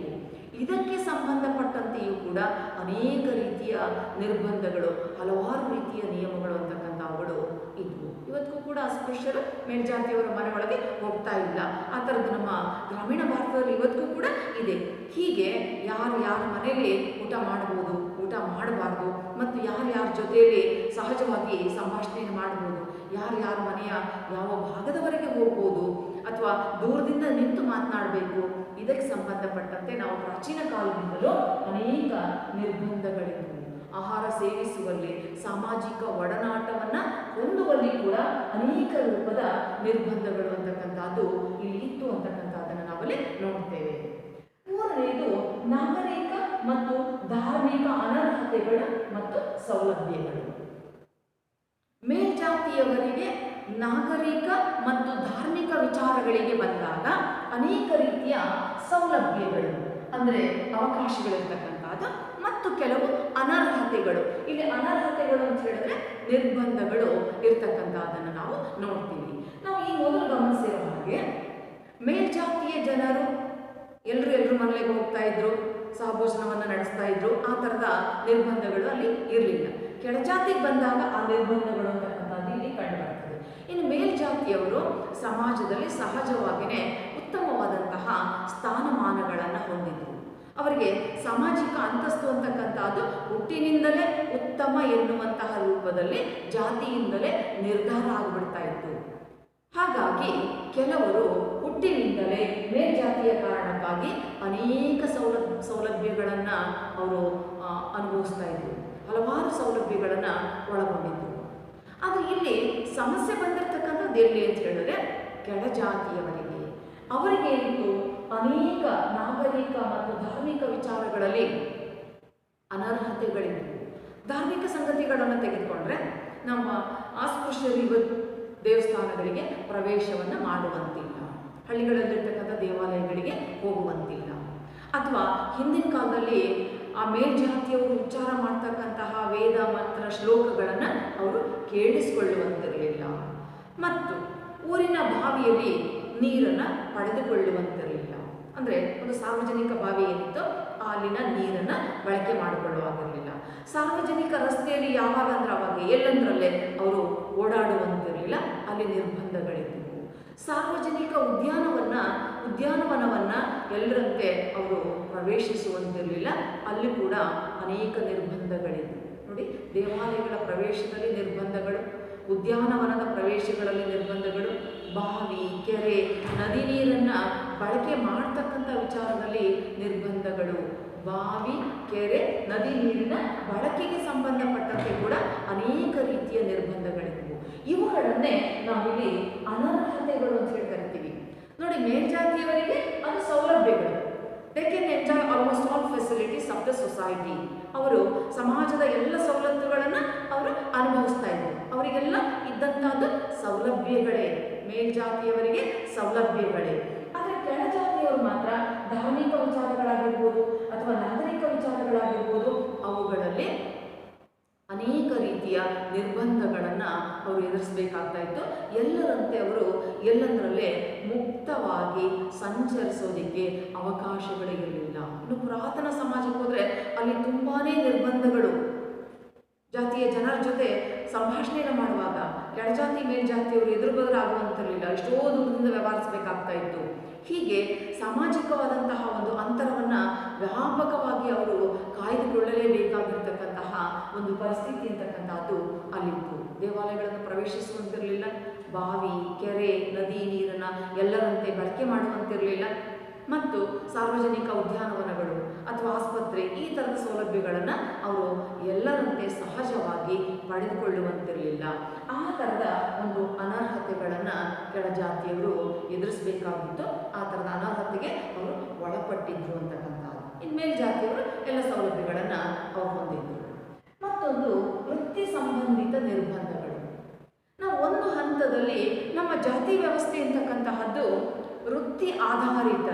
ಇದಕ್ಕೆ ಸಂಬಂಧಪಟ್ಟಂತೆಯೂ ಕೂಡ ಅನೇಕ ರೀತಿಯ ನಿರ್ಬಂಧಗಳು, ಹಲವಾರು ರೀತಿಯ ನಿಯಮಗಳು ಅಂತಕ್ಕಂಥವುಗಳು ಇದ್ವು. ಇವತ್ತಿಗೂ ಕೂಡ ಅಸ್ಪೃಶ್ಯರು ಮೇಲ್ಜಾತಿಯವರ ಮನೆ ಒಳಗೆ ಹೋಗ್ತಾ ಇಲ್ಲ. ಆ ಥರದ್ದು ನಮ್ಮ ಗ್ರಾಮೀಣ ಭಾರತದಲ್ಲಿ ಇವತ್ತಿಗೂ ಕೂಡ ಇದೆ. ಹೀಗೆ ಯಾರು ಯಾರ ಮನೆಯಲ್ಲಿ ಊಟ ಮಾಡ್ಬೋದು, ಊಟ ಮಾಡಬಾರ್ದು ಮತ್ತು ಯಾರ ಜೊತೆಯಲ್ಲಿ ಸಹಜವಾಗಿ ಸಂಭಾಷಣೆಯನ್ನು ಮಾಡ್ಬೋದು, ಯಾರ ಮನೆಯ ಯಾವ ಭಾಗದವರೆಗೆ ಹೋಗ್ಬೋದು ಅಥವಾ ದೂರದಿಂದ ನಿಂತು ಮಾತನಾಡಬೇಕು, ಇದಕ್ಕೆ ಸಂಬಂಧಪಟ್ಟಂತೆ ನಾವು ಪ್ರಾಚೀನ ಕಾಲದಿಂದಲೂ ಅನೇಕ ನಿರ್ಬಂಧಗಳಿದ್ದವು. ಆಹಾರ ಸೇವಿಸುವಲ್ಲಿ, ಸಾಮಾಜಿಕ ಒಡನಾಟವನ್ನು ಹೊಂದುವಲ್ಲಿ ಕೂಡ ಅನೇಕ ರೂಪದ ನಿರ್ಬಂಧಗಳು ಅಂತಕ್ಕಂಥದ್ದು ಇಲ್ಲಿ ಇತ್ತು ಅಂತಕ್ಕಂಥದ್ದನ್ನು ನಾವಲ್ಲಿ ನೋಡ್ತೇವೆ. ಮೂರನೆಯದು ನಾಗರಿಕ ಮತ್ತು ಧಾರ್ಮಿಕ ಅನರ್ಹತೆಗಳು ಮತ್ತು ಸೌಲಭ್ಯಗಳು. ಮೇಲ್ಜಾತಿಯವರಿಗೆ ನಾಗರಿಕ ಮತ್ತು ಧಾರ್ಮಿಕ ವಿಚಾರಗಳಿಗೆ ಬಂದಾಗ ಅನೇಕ ರೀತಿಯ ಸೌಲಭ್ಯಗಳು ಅಂದರೆ ಅವಕಾಶಗಳಿರ್ತಕ್ಕಂಥದ್ದು ಮತ್ತು ಕೆಲವು ಅನರ್ಹತೆಗಳು. ಇಲ್ಲಿ ಅನರ್ಹತೆಗಳು ಅಂತ ಹೇಳಿದ್ರೆ ನಿರ್ಬಂಧಗಳು ಇರ್ತಕ್ಕಂಥದ್ದನ್ನು ನಾವು ನೋಡ್ತೀವಿ. ನಾವು ಈ ಮೊದಲು ಗಮನಿಸಿರೋ ಹಾಗೆ ಮೇಲ್ಜಾತಿಯ ಜನರು ಎಲ್ಲರೂ ಮನೆಗೆ ಹೋಗ್ತಾ ಇದ್ರು, ಸಹಭೋಜನವನ್ನು ನಡೆಸ್ತಾ ಇದ್ರು. ಆ ಥರದ ನಿರ್ಬಂಧಗಳು ಅಲ್ಲಿ ಇರಲಿಲ್ಲ. ಕೆಳಜಾತಿಗೆ ಬಂದಾಗ ಆ ನಿರ್ಬಂಧಗಳು ಅಂತಕ್ಕಂಥದ್ದು ಇಲ್ಲಿ ಕಂಡುಬರ್ತದೆ. ಇನ್ನು ಮೇಲ್ಜಾತಿಯವರು ಸಮಾಜದಲ್ಲಿ ಸಹಜವಾಗಿಯೇ ಉತ್ತಮವಾದಂತಹ ಸ್ಥಾನಮಾನಗಳನ್ನು ಹೊಂದಿದ್ರು. ಅವರಿಗೆ ಸಾಮಾಜಿಕ ಅಂತಸ್ತು ಅಂತಕ್ಕಂಥದ್ದು ಹುಟ್ಟಿನಿಂದಲೇ ಉತ್ತಮ ಎನ್ನುವಂತಹ ರೂಪದಲ್ಲಿ ಜಾತಿಯಿಂದಲೇ ನಿರ್ಧಾರ ಆಗಿಬಿಡ್ತಾ ಇತ್ತು. ಹಾಗಾಗಿ ಕೆಲವರು ಹುಟ್ಟಿನಿಂದಲೇ ಮೇಲ್ಜಾತಿಯ ಕಾರಣಕ್ಕಾಗಿ ಅನೇಕ ಸೌಲಭ್ಯಗಳನ್ನು ಅವರು ಅನುಭವಿಸ್ತಾ ಇದ್ರು, ಹಲವಾರು ಸೌಲಭ್ಯಗಳನ್ನು ಒಳಗೊಂಡಿದ್ರು. ಆದರೆ ಇಲ್ಲಿ ಸಮಸ್ಯೆ ಬಂದಿರತಕ್ಕಂಥದ್ದು ಎಲ್ಲಿ ಅಂತ ಹೇಳಿದ್ರೆ ಕೆಳಜಾತಿಯವರಿಗೆ. ಅವರಿಗೇನಿತ್ತು, ಅನೇಕ ನಾಗರಿಕ ಮತ್ತು ಧಾರ್ಮಿಕ ವಿಚಾರಗಳಲ್ಲಿ ಅನರ್ಹತೆಗಳಿದ್ದವು. ಧಾರ್ಮಿಕ ಸಂಗತಿಗಳನ್ನು ತೆಗೆದುಕೊಂಡ್ರೆ ನಮ್ಮ ಅಸ್ಪೃಶ್ಯರು ಇವತ್ತು ದೇವಸ್ಥಾನಗಳಿಗೆ ಪ್ರವೇಶವನ್ನು ಮಾಡುವಂತಿಲ್ಲ, ಹಳ್ಳಿಗಳಲ್ಲಿರ್ತಕ್ಕಂಥ ದೇವಾಲಯಗಳಿಗೆ ಹೋಗುವಂತಿಲ್ಲ. ಅಥವಾ ಹಿಂದಿನ ಕಾಲದಲ್ಲಿ ಆ ಮೇಲ್ಜಾತಿಯವರು ಉಚ್ಚಾರ ಮಾಡ್ತಕ್ಕಂತಹ ವೇದ ಮಂತ್ರ ಶ್ಲೋಕಗಳನ್ನು ಅವರು ಕೇಳಿಸಿಕೊಳ್ಳುವಂತಿರಲಿಲ್ಲ. ಮತ್ತು ಊರಿನ ಬಾವಿಯಲ್ಲಿ ನೀರನ್ನು ಪಡೆದುಕೊಳ್ಳುವಂತಿರಲಿಲ್ಲ. ಅಂದರೆ ಒಂದು ಸಾರ್ವಜನಿಕ ಬಾವಿ ಏನಿತ್ತು ಅಲ್ಲಿನ ನೀರನ್ನು ಬಳಕೆ ಮಾಡಿಕೊಳ್ಳುವಾಗಿರಲಿಲ್ಲ. ಸಾರ್ವಜನಿಕ ರಸ್ತೆಯಲ್ಲಿ ಯಾವಾಗ ಅಂದ್ರೆ ಅವಾಗ ಎಲ್ಲಂದ್ರಲ್ಲೇ ಅವರು ಓಡಾಡುವಂತಿರಲಿಲ್ಲ, ಅಲ್ಲಿ ನಿರ್ಬಂಧಗಳಿದ್ದವು. ಸಾರ್ವಜನಿಕ ಉದ್ಯಾನವನವನ್ನು ಎಲ್ಲರಂತೆ ಅವರು ಪ್ರವೇಶಿಸುವಂತಿರಲಿಲ್ಲ, ಅಲ್ಲಿ ಕೂಡ ಅನೇಕ ನಿರ್ಬಂಧಗಳಿದ್ದವು. ನೋಡಿ, ದೇವಾಲಯಗಳ ಪ್ರವೇಶದಲ್ಲಿ ನಿರ್ಬಂಧಗಳು, ಉದ್ಯಾನವನದ ಪ್ರವೇಶಗಳಲ್ಲಿ ನಿರ್ಬಂಧಗಳು, ಬಾವಿ, ಕೆರೆ, ನದಿ ನೀರನ್ನು ಬಳಕೆ ಮಾಡ್ತಕ್ಕಂಥ ವಿಚಾರದಲ್ಲಿ ನಿರ್ಬಂಧಗಳು, ಬಾವಿ, ಕೆರೆ, ನದಿ ನೀರಿನ ಬಳಕೆಗೆ ಸಂಬಂಧಪಟ್ಟಂತೆ ಕೂಡ ಅನೇಕ ರೀತಿಯ ನಿರ್ಬಂಧಗಳಿದ್ದವು. ಇವುಗಳನ್ನೇ ನಾವಿಲ್ಲಿ ಅನರ್ಹತೆಗಳು ಅಂತ ಹೇಳಿ ಕರಿತೀವಿ. ನೋಡಿ, ಮೇಲ್ಜಾತಿಯವರಿಗೆ ಅದು ಸೌಲಭ್ಯಗಳು. They can enjoy almost all facilities of the society. ಅವರು ಸಮಾಜದ ಎಲ್ಲ ಸವಲತ್ತುಗಳನ್ನು ಅವರು ಅನುಭವಿಸ್ತಾ ಇದ್ರು. ಅವರಿಗೆಲ್ಲ ಇದ್ದಂಥದ್ದು ಸೌಲಭ್ಯಗಳೇ. ಮೇಲ್ಜಾತಿಯವರಿಗೆ ಸೌಲಭ್ಯಗಳೇ. ಆದರೆ ಕೆಳಜಾತಿಯವರು ಮಾತ್ರ ಧಾರ್ಮಿಕ ವಿಚಾರಗಳಾಗಿರ್ಬೋದು ಅಥವಾ ನಾಗರಿಕ ವಿಚಾರಗಳಾಗಿರ್ಬೋದು, ಅವುಗಳಲ್ಲಿ ಅನೇಕ ರೀತಿಯ ರೀತಿಯ ನಿರ್ಬಂಧಗಳನ್ನು ಅವರು ಎದುರಿಸಬೇಕಾಗ್ತಾ ಇತ್ತು. ಎಲ್ಲರಂತೆ ಅವರು ಎಲ್ಲದರಲ್ಲೇ ಮುಕ್ತವಾಗಿ ಸಂಚರಿಸೋದಕ್ಕೆ ಅವಕಾಶಗಳೇ ಇರಲಿಲ್ಲ. ಇನ್ನು ಪುರಾತನ ಸಮಾಜಕ್ಕೆ ಹೋದರೆ ಅಲ್ಲಿ ತುಂಬಾ ನಿರ್ಬಂಧಗಳು. ಜಾತಿಯ ಜನರ ಜೊತೆ ಸಂಭಾಷಣೆಯನ್ನು ಮಾಡುವಾಗ ಕೆಳಜಾತಿ ಮೇಲ್ಜಾತಿಯವರು ಎದುರು ಬದಲಾಗುವಂತಿರಲಿಲ್ಲ, ಎಷ್ಟೋ ದೂರದಿಂದ ವ್ಯವಹರಿಸಬೇಕಾಗ್ತಾ ಇತ್ತು. ಹೀಗೆ ಸಾಮಾಜಿಕವಾದಂತಹ ಒಂದು ಅಂತರವನ್ನು ವ್ಯಾಪಕವಾಗಿ ಅವರು ಕಾಯ್ದುಕೊಳ್ಳಲೇಬೇಕಾಗಿರ್ತಕ್ಕಂತಹ ಒಂದು ಪರಿಸ್ಥಿತಿ ಅಂತಕ್ಕಂಥದ್ದು ಅಲ್ಲಿತ್ತು. ದೇವಾಲಯಗಳನ್ನು ಪ್ರವೇಶಿಸುವಂತಿರಲಿಲ್ಲ, ಬಾವಿ, ಕೆರೆ, ನದಿ ನೀರನ್ನು ಎಲ್ಲರಂತೆ ಬಳಕೆ ಮಾಡುವಂತಿರಲಿಲ್ಲ, ಮತ್ತು ಸಾರ್ವಜನಿಕ ಉದ್ಯಾನವನಗಳು ಅಥವಾ ಆಸ್ಪತ್ರೆ ಈ ಥರದ ಸೌಲಭ್ಯಗಳನ್ನು ಅವರು ಎಲ್ಲರಂತೆ ಸಹಜವಾಗಿ ಪಡೆದುಕೊಳ್ಳುವಂತಿರಲಿಲ್ಲ. ಆ ಥರದ ಒಂದು ಅನರ್ಹತೆಗಳನ್ನು ಕೆಳಜಾತಿಯವರು ಎದುರಿಸಬೇಕಾಗಿತ್ತು. ಆ ಥರದ ಅನರ್ಹತೆಗೆ ಅವರು ಒಳಪಟ್ಟಿದ್ರು ಅಂತಕ್ಕಂಥದ್ದು. ಇನ್ನು ಮೇಲ್ಜಾತಿಯವರು ಎಲ್ಲ ಸೌಲಭ್ಯಗಳನ್ನು ಅವರು ಹೊಂದಿದ್ರು. ಮತ್ತೊಂದು ವೃತ್ತಿ ಸಂಬಂಧಿತ ನಿರ್ಬಂಧಗಳು. ನಾವು ಒಂದು ಹಂತದಲ್ಲಿ ನಮ್ಮ ಜಾತಿ ವ್ಯವಸ್ಥೆ ಅಂತಕ್ಕಂತಹದ್ದು ವೃತ್ತಿ ಆಧಾರಿತ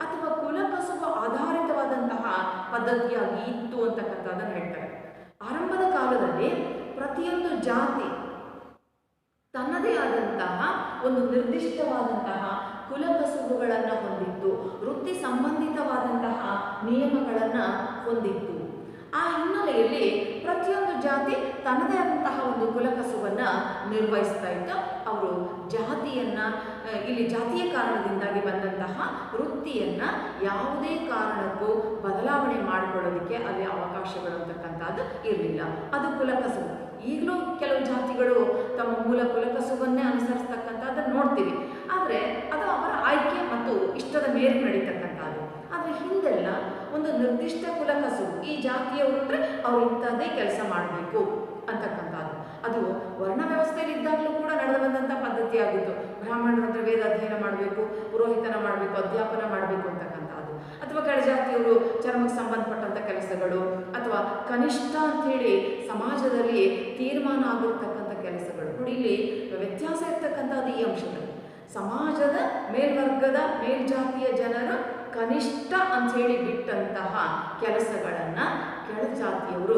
ಅಥವಾ ಕುಲಕಸುಬು ಆಧಾರಿತವಾದಂತಹ ಪದ್ಧತಿಯಾಗಿ ಇತ್ತು ಅಂತಕ್ಕಂಥದ್ದನ್ನು ಹೇಳ್ತಾರೆ. ಆರಂಭದ ಕಾಲದಲ್ಲಿ ಪ್ರತಿಯೊಂದು ಜಾತಿ ತನ್ನದೇ ಆದಂತಹ ಒಂದು ನಿರ್ದಿಷ್ಟವಾದಂತಹ ಕುಲಕಸುಬುಗಳನ್ನು ಹೊಂದಿತ್ತು, ವೃತ್ತಿ ಸಂಬಂಧಿತವಾದಂತಹ ನಿಯಮಗಳನ್ನು ಹೊಂದಿತ್ತು. ಆ ಹಿನ್ನೆಲೆಯಲ್ಲಿ ಪ್ರತಿಯೊಂದು ಜಾತಿ ತನ್ನದೇ ಆದಂತಹ ಒಂದು ಕುಲಕಸುಬನ್ನು ನಿರ್ವಹಿಸ್ತಾ ಇತ್ತು. ಅವರು ಜಾತಿಯನ್ನು ಇಲ್ಲಿ ಜಾತಿಯ ಕಾರಣದಿಂದಾಗಿ ಬಂದಂತಹ ವೃತ್ತಿಯನ್ನು ಯಾವುದೇ ಕಾರಣಕ್ಕೂ ಬದಲಾವಣೆ ಮಾಡಿಕೊಳ್ಳೋದಕ್ಕೆ ಅಲ್ಲಿ ಅವಕಾಶಗಳು ಅಂತಕ್ಕಂಥದ್ದು ಇರಲಿಲ್ಲ. ಅದು ಕುಲಕಸುಬು. ಈಗಲೂ ಕೆಲವು ಜಾತಿಗಳು ತಮ್ಮ ಮೂಲ ಕುಲಕಸುಬನ್ನೇ ಅನುಸರಿಸ್ತಕ್ಕಂಥದ್ದನ್ನು ನೋಡ್ತೀವಿ. ಆದರೆ ಅದು ಅವರ ಆಯ್ಕೆ ಮತ್ತು ಇಷ್ಟದ ಮೇರೆಗೆ ನಡೀತಕ್ಕಂಥದ್ದು. ಆದರೆ ಹಿಂದೆಲ್ಲ ಒಂದು ನಿರ್ದಿಷ್ಟ ಕುಲಕಸುಬು, ಈ ಜಾತಿಯವರು ಅಂದರೆ ಅವ್ರು ಇಂಥದ್ದೇ ಕೆಲಸ ಮಾಡಬೇಕು ಅಂತಕ್ಕಂಥದ್ದು. ಅದು ವರ್ಣ ವ್ಯವಸ್ಥೆಯಲ್ಲಿ ಇದ್ದಾಗಲೂ ಕೂಡ ನಡೆದು ಬಂದಂಥ ಪದ್ಧತಿ ಆಗಿತ್ತು. ಬ್ರಾಹ್ಮಣರು ಅಂದರೆ ವೇದ ಅಧ್ಯಯನ ಮಾಡಬೇಕು, ಪುರೋಹಿತನ ಮಾಡಬೇಕು, ಅಧ್ಯಾಪನ ಮಾಡಬೇಕು ಅಂತಕ್ಕಂಥದ್ದು. ಅಥವಾ ಕೆಳಜಾತಿಯವರು ಚರ್ಮಕ್ಕೆ ಸಂಬಂಧಪಟ್ಟಂಥ ಕೆಲಸಗಳು ಅಥವಾ ಕನಿಷ್ಠ ಅಂಥೇಳಿ ಸಮಾಜದಲ್ಲಿ ತೀರ್ಮಾನ ಆಗಿರ್ತಕ್ಕಂಥ ಕೆಲಸಗಳು. ನೋಡಿ, ಇಲ್ಲಿ ವ್ಯತ್ಯಾಸ ಇರ್ತಕ್ಕಂಥದ್ದು ಈ ಅಂಶಗಳು. ಸಮಾಜದ ಮೇಲ್ವರ್ಗದ ಮೇಲ್ಜಾತಿಯ ಜನರು ಕನಿಷ್ಠ ಅಂಥೇಳಿ ಬಿಟ್ಟಂತಹ ಕೆಲಸಗಳನ್ನು ಕೆಳಜಾತಿಯವರು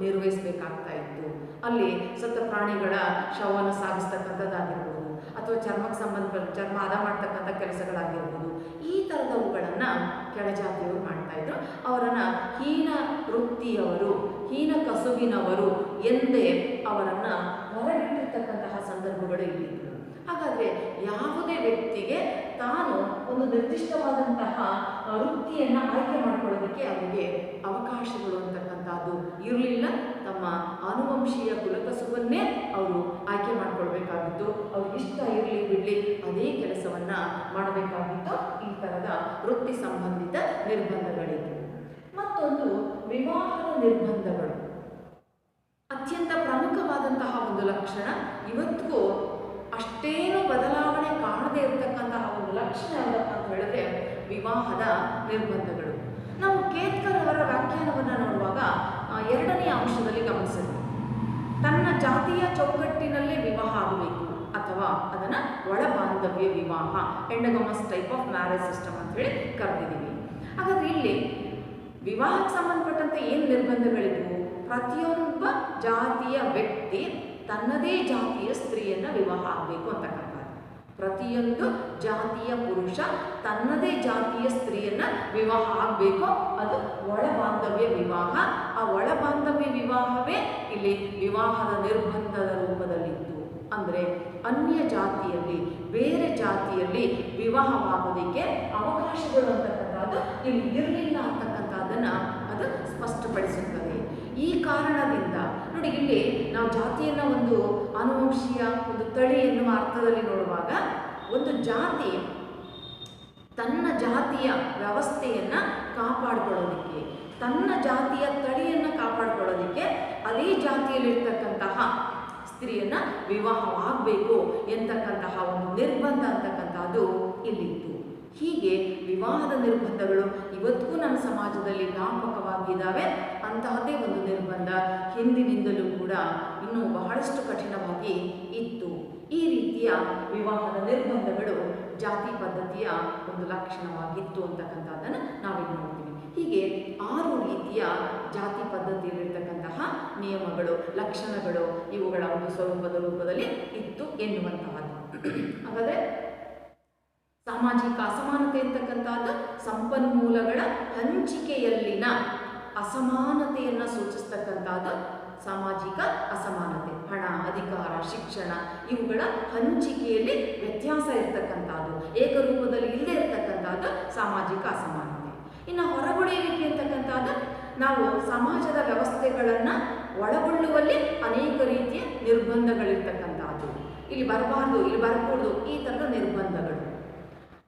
ನಿರ್ವಹಿಸಬೇಕಾಗ್ತಾ ಇತ್ತು. ಅಲ್ಲಿ ಸತ್ತ ಪ್ರಾಣಿಗಳ ಶವವನ್ನು ಸಾಗಿಸ್ತಕ್ಕಂಥದ್ದಾಗಿರ್ಬೋದು ಅಥವಾ ಚರ್ಮಕ್ಕೆ ಸಂಬಂಧಪಟ್ಟ ಚರ್ಮ ಹದ ಮಾಡ್ತಕ್ಕಂಥ ಕೆಲಸಗಳಾಗಿರ್ಬೋದು. ಈ ಥರದವುಗಳನ್ನು ಕೆಳಜಾತಿಯವರು ಮಾಡ್ತಾ ಇದ್ರು. ಅವರನ್ನು ಹೀನ ವೃತ್ತಿಯವರು, ಹೀನ ಕಸುಬಿನವರು ಎಂದೇ ಅವರನ್ನು ಹೊರಗಿಟ್ಟಿರ್ತಕ್ಕಂತಹ ಸಂದರ್ಭಗಳು ಇಲ್ಲಿದ್ದವು. ಹಾಗಾದರೆ ಯಾವುದೇ ವ್ಯಕ್ತಿಗೆ ತಾನು ಒಂದು ನಿರ್ದಿಷ್ಟವಾದಂತಹ ವೃತ್ತಿಯನ್ನು ಆಯ್ಕೆ ಮಾಡಿಕೊಳ್ಳೋದಕ್ಕೆ ಅವರಿಗೆ ಅವಕಾಶಗಳು ಅಂತಕ್ಕಂಥದ್ದು ಇರಲಿಲ್ಲ. ತಮ್ಮ ಆನುವಂಶೀಯ ಕುಲಕಸುಬನ್ನೇ ಅವರು ಆಯ್ಕೆ ಮಾಡಿಕೊಳ್ಬೇಕಾಗಿತ್ತು. ಅವ್ರಿಗೆ ಇಷ್ಟ ಇರಲಿ ಬಿಡಲಿ ಅದೇ ಕೆಲಸವನ್ನು ಮಾಡಬೇಕಾಗಿತ್ತು. ಈ ಥರದ ವೃತ್ತಿ ಸಂಬಂಧಿತ ನಿರ್ಬಂಧಗಳಿವೆ. ಮತ್ತೊಂದು ವಿವಾಹದ ನಿರ್ಬಂಧಗಳು. ಅತ್ಯಂತ ಪ್ರಮುಖವಾದಂತಹ ಒಂದು ಲಕ್ಷಣ. ಇವತ್ತಿಗೂ ಅಷ್ಟೇನು ಬದಲಾವಣೆ ಕಾಣದೇ ಇರತಕ್ಕಂತಹ ಒಂದು ಲಕ್ಷಣ ಯಾವುದಪ್ಪ ಅಂತ ಹೇಳಿದ್ರೆ ವಿವಾಹದ ನಿರ್ಬಂಧಗಳು. ನಾವು ಕೇತ್ಕರ್ ಅವರ ವ್ಯಾಖ್ಯಾನವನ್ನು ನೋಡುವಾಗ ಎರಡನೆಯ ಅಂಶದಲ್ಲಿ ಗಮನಿಸಿದ್ವಿ. ತನ್ನ ಜಾತಿಯ ಚೌಕಟ್ಟಿನಲ್ಲೇ ವಿವಾಹ ಆಗಬೇಕು ಅಥವಾ ಅದನ್ನು ಒಳ ಬಾಂಧವ್ಯ ವಿವಾಹ, ಎಂಡಗಮಸ್ ಟೈಪ್ ಆಫ್ ಮ್ಯಾರೇಜ್ ಸಿಸ್ಟಮ್ ಅಂತ ಹೇಳಿ ಕರೆದಿದ್ದೀವಿ. ಹಾಗಾದ್ರೆ ಇಲ್ಲಿ ವಿವಾಹಕ್ಕೆ ಸಂಬಂಧಪಟ್ಟಂತೆ ಏನು ನಿರ್ಬಂಧಗಳಿದ್ವು? ಪ್ರತಿಯೊಬ್ಬ ಜಾತಿಯ ವ್ಯಕ್ತಿ ತನ್ನದೇ ಜಾತಿಯ ಸ್ತ್ರೀಯನ್ನು ವಿವಾಹ ಆಗಬೇಕು ಅಂತಕ್ಕಂಥದ್ದು. ಪ್ರತಿಯೊಂದು ಜಾತಿಯ ಪುರುಷ ತನ್ನದೇ ಜಾತಿಯ ಸ್ತ್ರೀಯನ್ನು ವಿವಾಹ ಆಗಬೇಕು. ಅದು ಒಳ ಬಾಂಧವ್ಯ ವಿವಾಹ. ಆ ಒಳ ಬಾಂಧವ್ಯ ವಿವಾಹವೇ ಇಲ್ಲಿ ವಿವಾಹದ ನಿರ್ಬಂಧದ ರೂಪದಲ್ಲಿತ್ತು. ಅಂದರೆ ಅನ್ಯ ಜಾತಿಯಲ್ಲಿ, ಬೇರೆ ಜಾತಿಯಲ್ಲಿ ವಿವಾಹವಾಗೋದಕ್ಕೆ ಅವಕಾಶಗಳು ಅಂತಕ್ಕಂಥದ್ದು ಇಲ್ಲಿ ಇರಲಿಲ್ಲ ಅಂತಕ್ಕಂಥದ್ದನ್ನು ಅದು ಸ್ಪಷ್ಟಪಡಿಸುತ್ತದೆ. ಈ ಕಾರಣದಿಂದ ನೋಡಿ, ಇಲ್ಲಿ ನಾವು ಜಾತಿಯನ್ನು ಒಂದು ಆನುವಂಶೀಯ ಒಂದು ತಳಿ ಎನ್ನುವ ಅರ್ಥದಲ್ಲಿ ನೋಡುವಾಗ ಒಂದು ಜಾತಿ ತನ್ನ ಜಾತಿಯ ವ್ಯವಸ್ಥೆಯನ್ನು ಕಾಪಾಡಿಕೊಳ್ಳೋದಕ್ಕೆ, ತನ್ನ ಜಾತಿಯ ತಳಿಯನ್ನು ಕಾಪಾಡಿಕೊಳ್ಳೋದಕ್ಕೆ ಅದೇ ಜಾತಿಯಲ್ಲಿರ್ತಕ್ಕಂತಹ ಸ್ತ್ರೀಯನ್ನು ವಿವಾಹವಾಗಬೇಕು ಎಂತಕ್ಕಂತಹ ಒಂದು ನಿರ್ಬಂಧ ಅಂತಕ್ಕಂಥದ್ದು ಇಲ್ಲಿತ್ತು. ಹೀಗೆ ವಿವಾಹದ ನಿರ್ಬಂಧಗಳು ಇವತ್ತಿಗೂ ನಮ್ಮ ಸಮಾಜದಲ್ಲಿ ವ್ಯಾಪಕವಾಗಿದ್ದಾವೆ. ಅಂತಹದ್ದೇ ಒಂದು ನಿರ್ಬಂಧ ಹಿಂದಿನಿಂದಲೂ ಕೂಡ ಇನ್ನೂ ಬಹಳಷ್ಟು ಕಠಿಣವಾಗಿ ಇತ್ತು. ಈ ರೀತಿಯ ವಿವಾಹದ ನಿರ್ಬಂಧಗಳು ಜಾತಿ ಪದ್ಧತಿಯ ಒಂದು ಲಕ್ಷಣವಾಗಿತ್ತು ಅಂತಕ್ಕಂಥದ್ದನ್ನು ನಾವಿಲ್ಲಿ ನೋಡ್ತೀವಿ. ಹೀಗೆ 6 ರೀತಿಯ ಜಾತಿ ಪದ್ಧತಿಯಲ್ಲಿರ್ತಕ್ಕಂತಹ ನಿಯಮಗಳು, ಲಕ್ಷಣಗಳು ಇವುಗಳ ಒಂದು ಸ್ವರೂಪದ ರೂಪದಲ್ಲಿ ಇತ್ತು ಎನ್ನುವಂತಹದ್ದು. ಹಾಗಾದರೆ ಸಾಮಾಜಿಕ ಅಸಮಾನತೆ ಅಂತಕ್ಕಂಥದ್ದು ಸಂಪನ್ಮೂಲಗಳ ಹಂಚಿಕೆಯಲ್ಲಿನ ಅಸಮಾನತೆಯನ್ನು ಸೂಚಿಸ್ತಕ್ಕಂಥದ್ದು ಸಾಮಾಜಿಕ ಅಸಮಾನತೆ. ಹಣ, ಅಧಿಕಾರ, ಶಿಕ್ಷಣ ಇವುಗಳ ಹಂಚಿಕೆಯಲ್ಲಿ ವ್ಯತ್ಯಾಸ ಇರ್ತಕ್ಕಂಥದ್ದು, ಏಕರೂಪದಲ್ಲಿ ಇಲ್ಲದೆ ಇರ್ತಕ್ಕಂಥದ್ದು ಸಾಮಾಜಿಕ ಅಸಮಾನತೆ. ಇನ್ನು ಹೊರಗುಳಿಯುವಿಕೆ ಅಂತಕ್ಕಂಥದ್ದು ನಾವು ಸಮಾಜದ ವ್ಯವಸ್ಥೆಗಳನ್ನು ಒಳಗೊಳ್ಳುವಲ್ಲಿ ಅನೇಕ ರೀತಿಯ ನಿರ್ಬಂಧಗಳಿರ್ತಕ್ಕಂಥದ್ದು. ಇಲ್ಲಿ ಬರಬಾರ್ದು, ಇಲ್ಲಿ ಬರಕೂಡದು, ಈ ಥರದ ನಿರ್ಬಂಧಗಳು.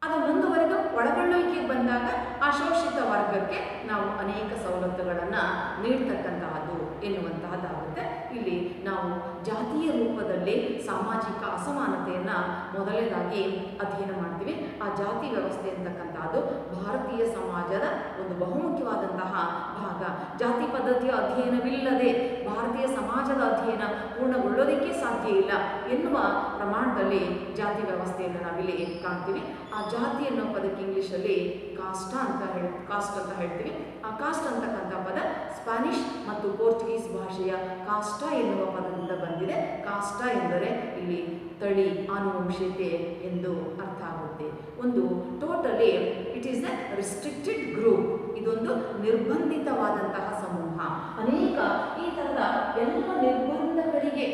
ಅದು ಮುಂದುವರೆದು ಒಳಗೊಳ್ಳುವಿಕೆಗೆ ಬಂದಾಗ ಆ ಶೋಷಿತ ವರ್ಗಕ್ಕೆ ನಾವು ಅನೇಕ ಸವಲತ್ತುಗಳನ್ನು ನೀಡ್ತಕ್ಕಂತಹದ್ದು ಎನ್ನುವಂತಹದ್ದಾಗುತ್ತೆ. ಇಲ್ಲಿ ನಾವು ಜಾತಿಯ ರೂಪದಲ್ಲಿ ಸಾಮಾಜಿಕ ಅಸಮಾನತೆಯನ್ನು ಮೊದಲನೇದಾಗಿ ಅಧ್ಯಯನ ಮಾಡ್ತೀವಿ. ಆ ಜಾತಿ ವ್ಯವಸ್ಥೆ ಅಂತಕ್ಕಂಥದ್ದು ಭಾರತೀಯ ಸಮಾಜದ ಒಂದು ಬಹುಮುಖ್ಯವಾದಂತಹ ಭಾಗ. ಜಾತಿ ಪದ್ಧತಿಯ ಅಧ್ಯಯನವಿಲ್ಲದೆ ಭಾರತೀಯ ಸಮಾಜದ ಅಧ್ಯಯನ ಪೂರ್ಣಗೊಳ್ಳೋದಕ್ಕೆ ಸಾಧ್ಯ ಇಲ್ಲ ಎನ್ನುವ ಪ್ರಮಾಣದಲ್ಲಿ ಜಾತಿ ವ್ಯವಸ್ಥೆಯನ್ನು ನಾವಿಲ್ಲಿ ಕಾಣ್ತೀವಿ. ಆ ಜಾತಿ ಅನ್ನೋ ಪದಕ್ಕೆ ಇಂಗ್ಲೀಷಲ್ಲಿ ಕಾಸ್ಟ್ ಅಂತ ಹೇಳ್ತೀವಿ. ಆ ಕಾಸ್ಟ್ ಅಂತಕ್ಕಂಥ ಪದ ಸ್ಪ್ಯಾನಿಷ್ ಮತ್ತು ಪೋರ್ಚುಗೀಸ್ ಭಾಷೆಯ ಕಾಸ್ಟಾ ಎನ್ನುವ ಪದದಿಂದ ಬಂದಿದೆ. ಕಾಸ್ಟಾ ಎಂದರೆ ಇಲ್ಲಿ ತಳಿ, ಆನುವಂಶಿಕತೆ ಎಂದು ಅರ್ಥ ಆಗುತ್ತೆ. ಒಂದು totally it is a restricted group. ಇದೊಂದು ನಿರ್ಬಂಧಿತವಾದಂತಹ ಸಮೂಹ. ಅನೇಕ ಈ ಥರದ ಎಲ್ಲ ನಿರ್ಬಂಧಗಳಿಗೆ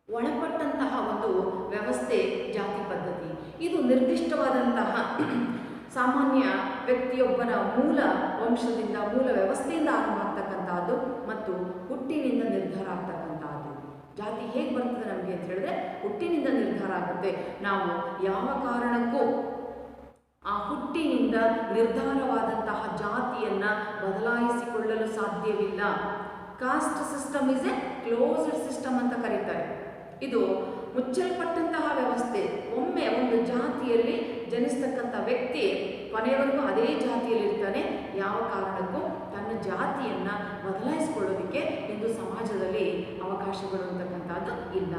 ಒಳಪಟ್ಟಂತಹ ಒಂದು ವ್ಯವಸ್ಥೆ ಜಾತಿ ಪದ್ಧತಿ. ಇದು ನಿರ್ದಿಷ್ಟವಾದಂತಹ ಸಾಮಾನ್ಯ ವ್ಯಕ್ತಿಯೊಬ್ಬನ ಮೂಲ ವಂಶದಿಂದ, ಮೂಲ ವ್ಯವಸ್ಥೆಯಿಂದ ಆರಂಭ ಆಗ್ತಕ್ಕಂಥದ್ದು ಮತ್ತು ಹುಟ್ಟಿನಿಂದ ನಿರ್ಧಾರ ಆಗ್ತಕ್ಕಂಥದ್ದು. ಜಾತಿ ಹೇಗೆ ಬರ್ತದೆ ನಮಗೆ ಅಂತ ಹೇಳಿದ್ರೆ ಹುಟ್ಟಿನಿಂದ ನಿರ್ಧಾರ ಆಗುತ್ತೆ. ನಾವು ಯಾವ ಕಾರಣಕ್ಕೂ ಆ ಹುಟ್ಟಿನಿಂದ ನಿರ್ಧಾರವಾದಂತಹ ಜಾತಿಯನ್ನು ಬದಲಾಯಿಸಿಕೊಳ್ಳಲು ಸಾಧ್ಯವಿಲ್ಲ. Caste system is A closed system ಅಂತ ಕರೀತಾರೆ. ಇದು ಮುಚ್ಚಲ್ಪಟ್ಟಂತಹ ವ್ಯವಸ್ಥೆ. ಒಮ್ಮೆ ಒಂದು ಜಾತಿಯಲ್ಲಿ ಜನಿಸ್ತಕ್ಕಂಥ ವ್ಯಕ್ತಿ ಕೊನೆಯವರೆಗೂ ಅದೇ ಜಾತಿಯಲ್ಲಿರ್ತಾನೆ. ಯಾವ ಕಾರಣಕ್ಕೂ ತನ್ನ ಜಾತಿಯನ್ನು ಬದಲಾಯಿಸಿಕೊಳ್ಳೋದಕ್ಕೆ ಇಂದು ಸಮಾಜದಲ್ಲಿ ಅವಕಾಶಗಳು ಅಂತಕ್ಕಂಥದ್ದು ಇಲ್ಲ.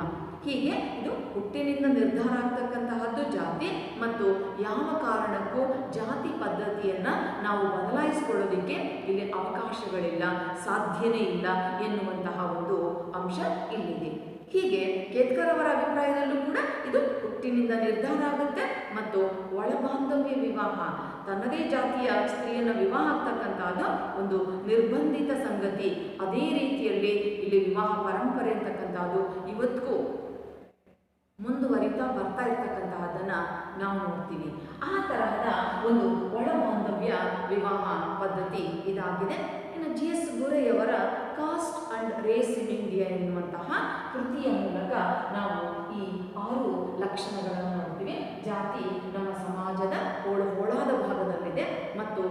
ಹೀಗೆ ಇದು ಹುಟ್ಟಿನಿಂದ ನಿರ್ಧಾರ ಆಗ್ತಕ್ಕಂತಹದ್ದು ಜಾತಿ, ಮತ್ತು ಯಾವ ಕಾರಣಕ್ಕೂ ಜಾತಿ ಪದ್ಧತಿಯನ್ನು ನಾವು ಬದಲಾಯಿಸಿಕೊಳ್ಳೋದಕ್ಕೆ ಇಲ್ಲಿ ಅವಕಾಶಗಳಿಲ್ಲ, ಸಾಧ್ಯನೇ ಇಲ್ಲ ಎನ್ನುವಂತಹ ಒಂದು ಅಂಶ ಇಲ್ಲಿದೆ. ಹೀಗೆ ಕೇತ್ಕರ್ ಅವರ ಅಭಿಪ್ರಾಯದಲ್ಲೂ ಕೂಡ ಇದು ಹುಟ್ಟಿನಿಂದ ನಿರ್ಧಾರ ಆಗುತ್ತೆ ಮತ್ತು ಒಳಬಾಂಧವ್ಯ ವಿವಾಹ, ತನ್ನದೇ ಜಾತಿಯ ಸ್ತ್ರೀಯನ್ನು ವಿವಾಹ ಆಗ್ತಕ್ಕಂಥದ್ದು ಒಂದು ನಿರ್ಬಂಧಿತ ಸಂಗತಿ. ಅದೇ ರೀತಿಯಲ್ಲಿ ಇಲ್ಲಿ ವಿವಾಹ ಪರಂಪರೆ ಅಂತಕ್ಕಂಥದ್ದು ಇವತ್ತಿಗೂ ಮುಂದುವರಿತಾ ಬರ್ತಾ ಇರ್ತಕ್ಕಂತಹದನ್ನು ನಾವು ನೋಡ್ತೀವಿ. ಆ ತರಹದ ಒಂದು ಒಳಬಾಂಧವ್ಯ ವಿವಾಹ ಪದ್ಧತಿ ಇದಾಗಿದೆ. ಇನ್ನು GS ಗುರೆಯವರ caste and race in India ಎನ್ನುವಂತಹ ಕೃತಿಯ ಮೂಲಕ ನಾವು ಈ 6 ಲಕ್ಷಣಗಳನ್ನು ನೋಡ್ತೀವಿ. ಜಾತಿ ನಮ್ಮ ಸಮಾಜದ ಹೋಳಾದ ಭಾಗದಲ್ಲಿದೆ ಮತ್ತು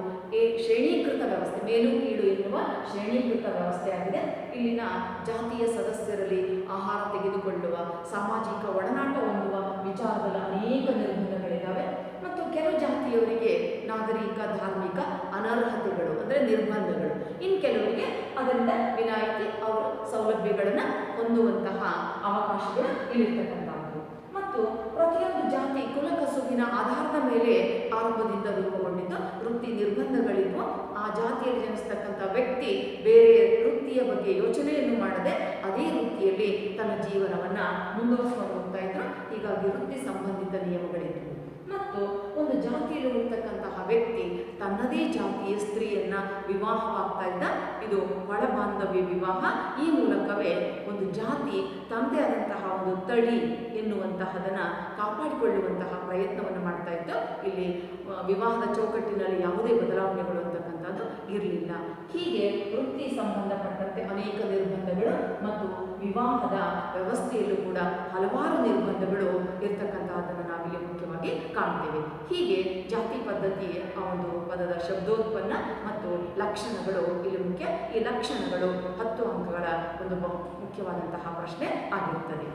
ಶ್ರೇಣೀಕೃತ ವ್ಯವಸ್ಥೆ, ಮೇಲು ಕೀಳು ಎನ್ನುವ ಶ್ರೇಣೀಕೃತ ವ್ಯವಸ್ಥೆ ಆಗಿದೆ. ಇಲ್ಲಿನ ಜಾತಿಯ ಸದಸ್ಯರಲ್ಲಿ ಆಹಾರ ತೆಗೆದುಕೊಳ್ಳುವ, ಸಾಮಾಜಿಕ ಒಡನಾಟ ಹೊಂದುವ ವಿಚಾರದಲ್ಲಿ ಅನೇಕ ನಿರ್ಬಂಧಗಳಿದ್ದಾವೆ ಮತ್ತು ಕೆಲವು ಜಾತಿಯವರಿಗೆ ನಾಗರಿಕ, ಧಾರ್ಮಿಕ ಅನರ್ಹತೆಗಳು ಅಂದರೆ ನಿರ್ಬಂಧಗಳು, ಇನ್ನು ಕೆಲವರಿಗೆ ಅದರಿಂದ ವಿನಾಯಿತಿ, ಅವರ ಸೌಲಭ್ಯಗಳನ್ನು ಹೊಂದುವಂತಹ ಅವಕಾಶಗಳು ಇಲ್ಲಿರ್ತಕ್ಕಂಥದ್ದು. ಮತ್ತು ಪ್ರತಿಯೊಂದು ಜಾತಿ ಕುಲಕಸುಬಿನ ಆಧಾರದ ಮೇಲೆ ಆರಂಭದಿಂದ ರೂಪುಗೊಂಡಿದ್ದು ವೃತ್ತಿ ನಿರ್ಬಂಧಗಳಿದ್ವು. ಆ ಜಾತಿಯಲ್ಲಿ ಜನಿಸ್ತಕ್ಕಂಥ ವ್ಯಕ್ತಿ ಬೇರೆ ವೃತ್ತಿಯ ಬಗ್ಗೆ ಯೋಚನೆಯನ್ನು ಮಾಡದೆ ಅದೇ ವೃತ್ತಿಯಲ್ಲಿ ತನ್ನ ಜೀವನವನ್ನು ಮುಂದುವರಿಸಿಕೊಂಡು ಹೋಗ್ತಾ ಇದ್ರು. ಹೀಗಾಗಿ ವೃತ್ತಿ ಸಂಬಂಧಿತ ನಿಯಮಗಳಿದ್ವು. ಮತ್ತು ಒಂದು ಜಾತಿಯಲ್ಲಿ ಹುಟ್ಟತಕ್ಕಂತಹ ವ್ಯಕ್ತಿ ತನ್ನದೇ ಜಾತಿಯ ಸ್ತ್ರೀಯನ್ನ ವಿವಾಹವಾಗ್ತಾ ಇದ್ದ. ಇದು ಒಳಬಾಂಧವ್ಯ ವಿವಾಹ. ಈ ಮೂಲಕವೇ ಒಂದು ಜಾತಿ ತನ್ನದೇ ಆದಂತಹ ಒಂದು ತಳಿ ಎನ್ನುವಂತಹದನ್ನ ಕಾಪಾಡಿಕೊಳ್ಳುವಂತಹ ಪ್ರಯತ್ನವನ್ನು ಮಾಡ್ತಾ ಇತ್ತು. ಇಲ್ಲಿ ವಿವಾಹದ ಚೌಕಟ್ಟಿನಲ್ಲಿ ಯಾವುದೇ ಬದಲಾವಣೆಗಳು ಅಂತಕ್ಕಂಥದ್ದು ಇರಲಿಲ್ಲ. ಹೀಗೆ ವೃತ್ತಿ ಸಂಬಂಧಪಟ್ಟಂತೆ ಅನೇಕ ನಿರ್ಬಂಧಗಳು ಮತ್ತು ವಿವಾಹದ ವ್ಯವಸ್ಥೆಯಲ್ಲೂ ಕೂಡ ಹಲವಾರು ನಿರ್ಬಂಧಗಳು ಇರ್ತಕ್ಕಂತಹದನ್ನು ನಾವಿಲ್ಲಿ ಮುಖ್ಯವಾಗಿ ಕಾಣ್ತೇವೆ. ಹೀಗೆ ಜಾತಿ ಪದ್ಧತಿ ಆ ಒಂದು ಪದದ ಶಬ್ದೋತ್ಪನ್ನ ಮತ್ತು ಲಕ್ಷಣಗಳು ಇಲ್ಲಿ ಮುಖ್ಯ. ಈ ಲಕ್ಷಣಗಳು 10 ಅಂಕಗಳ ಒಂದು ಮುಖ್ಯವಾದಂತಹ ಪ್ರಶ್ನೆ ಆಗಿರುತ್ತದೆ.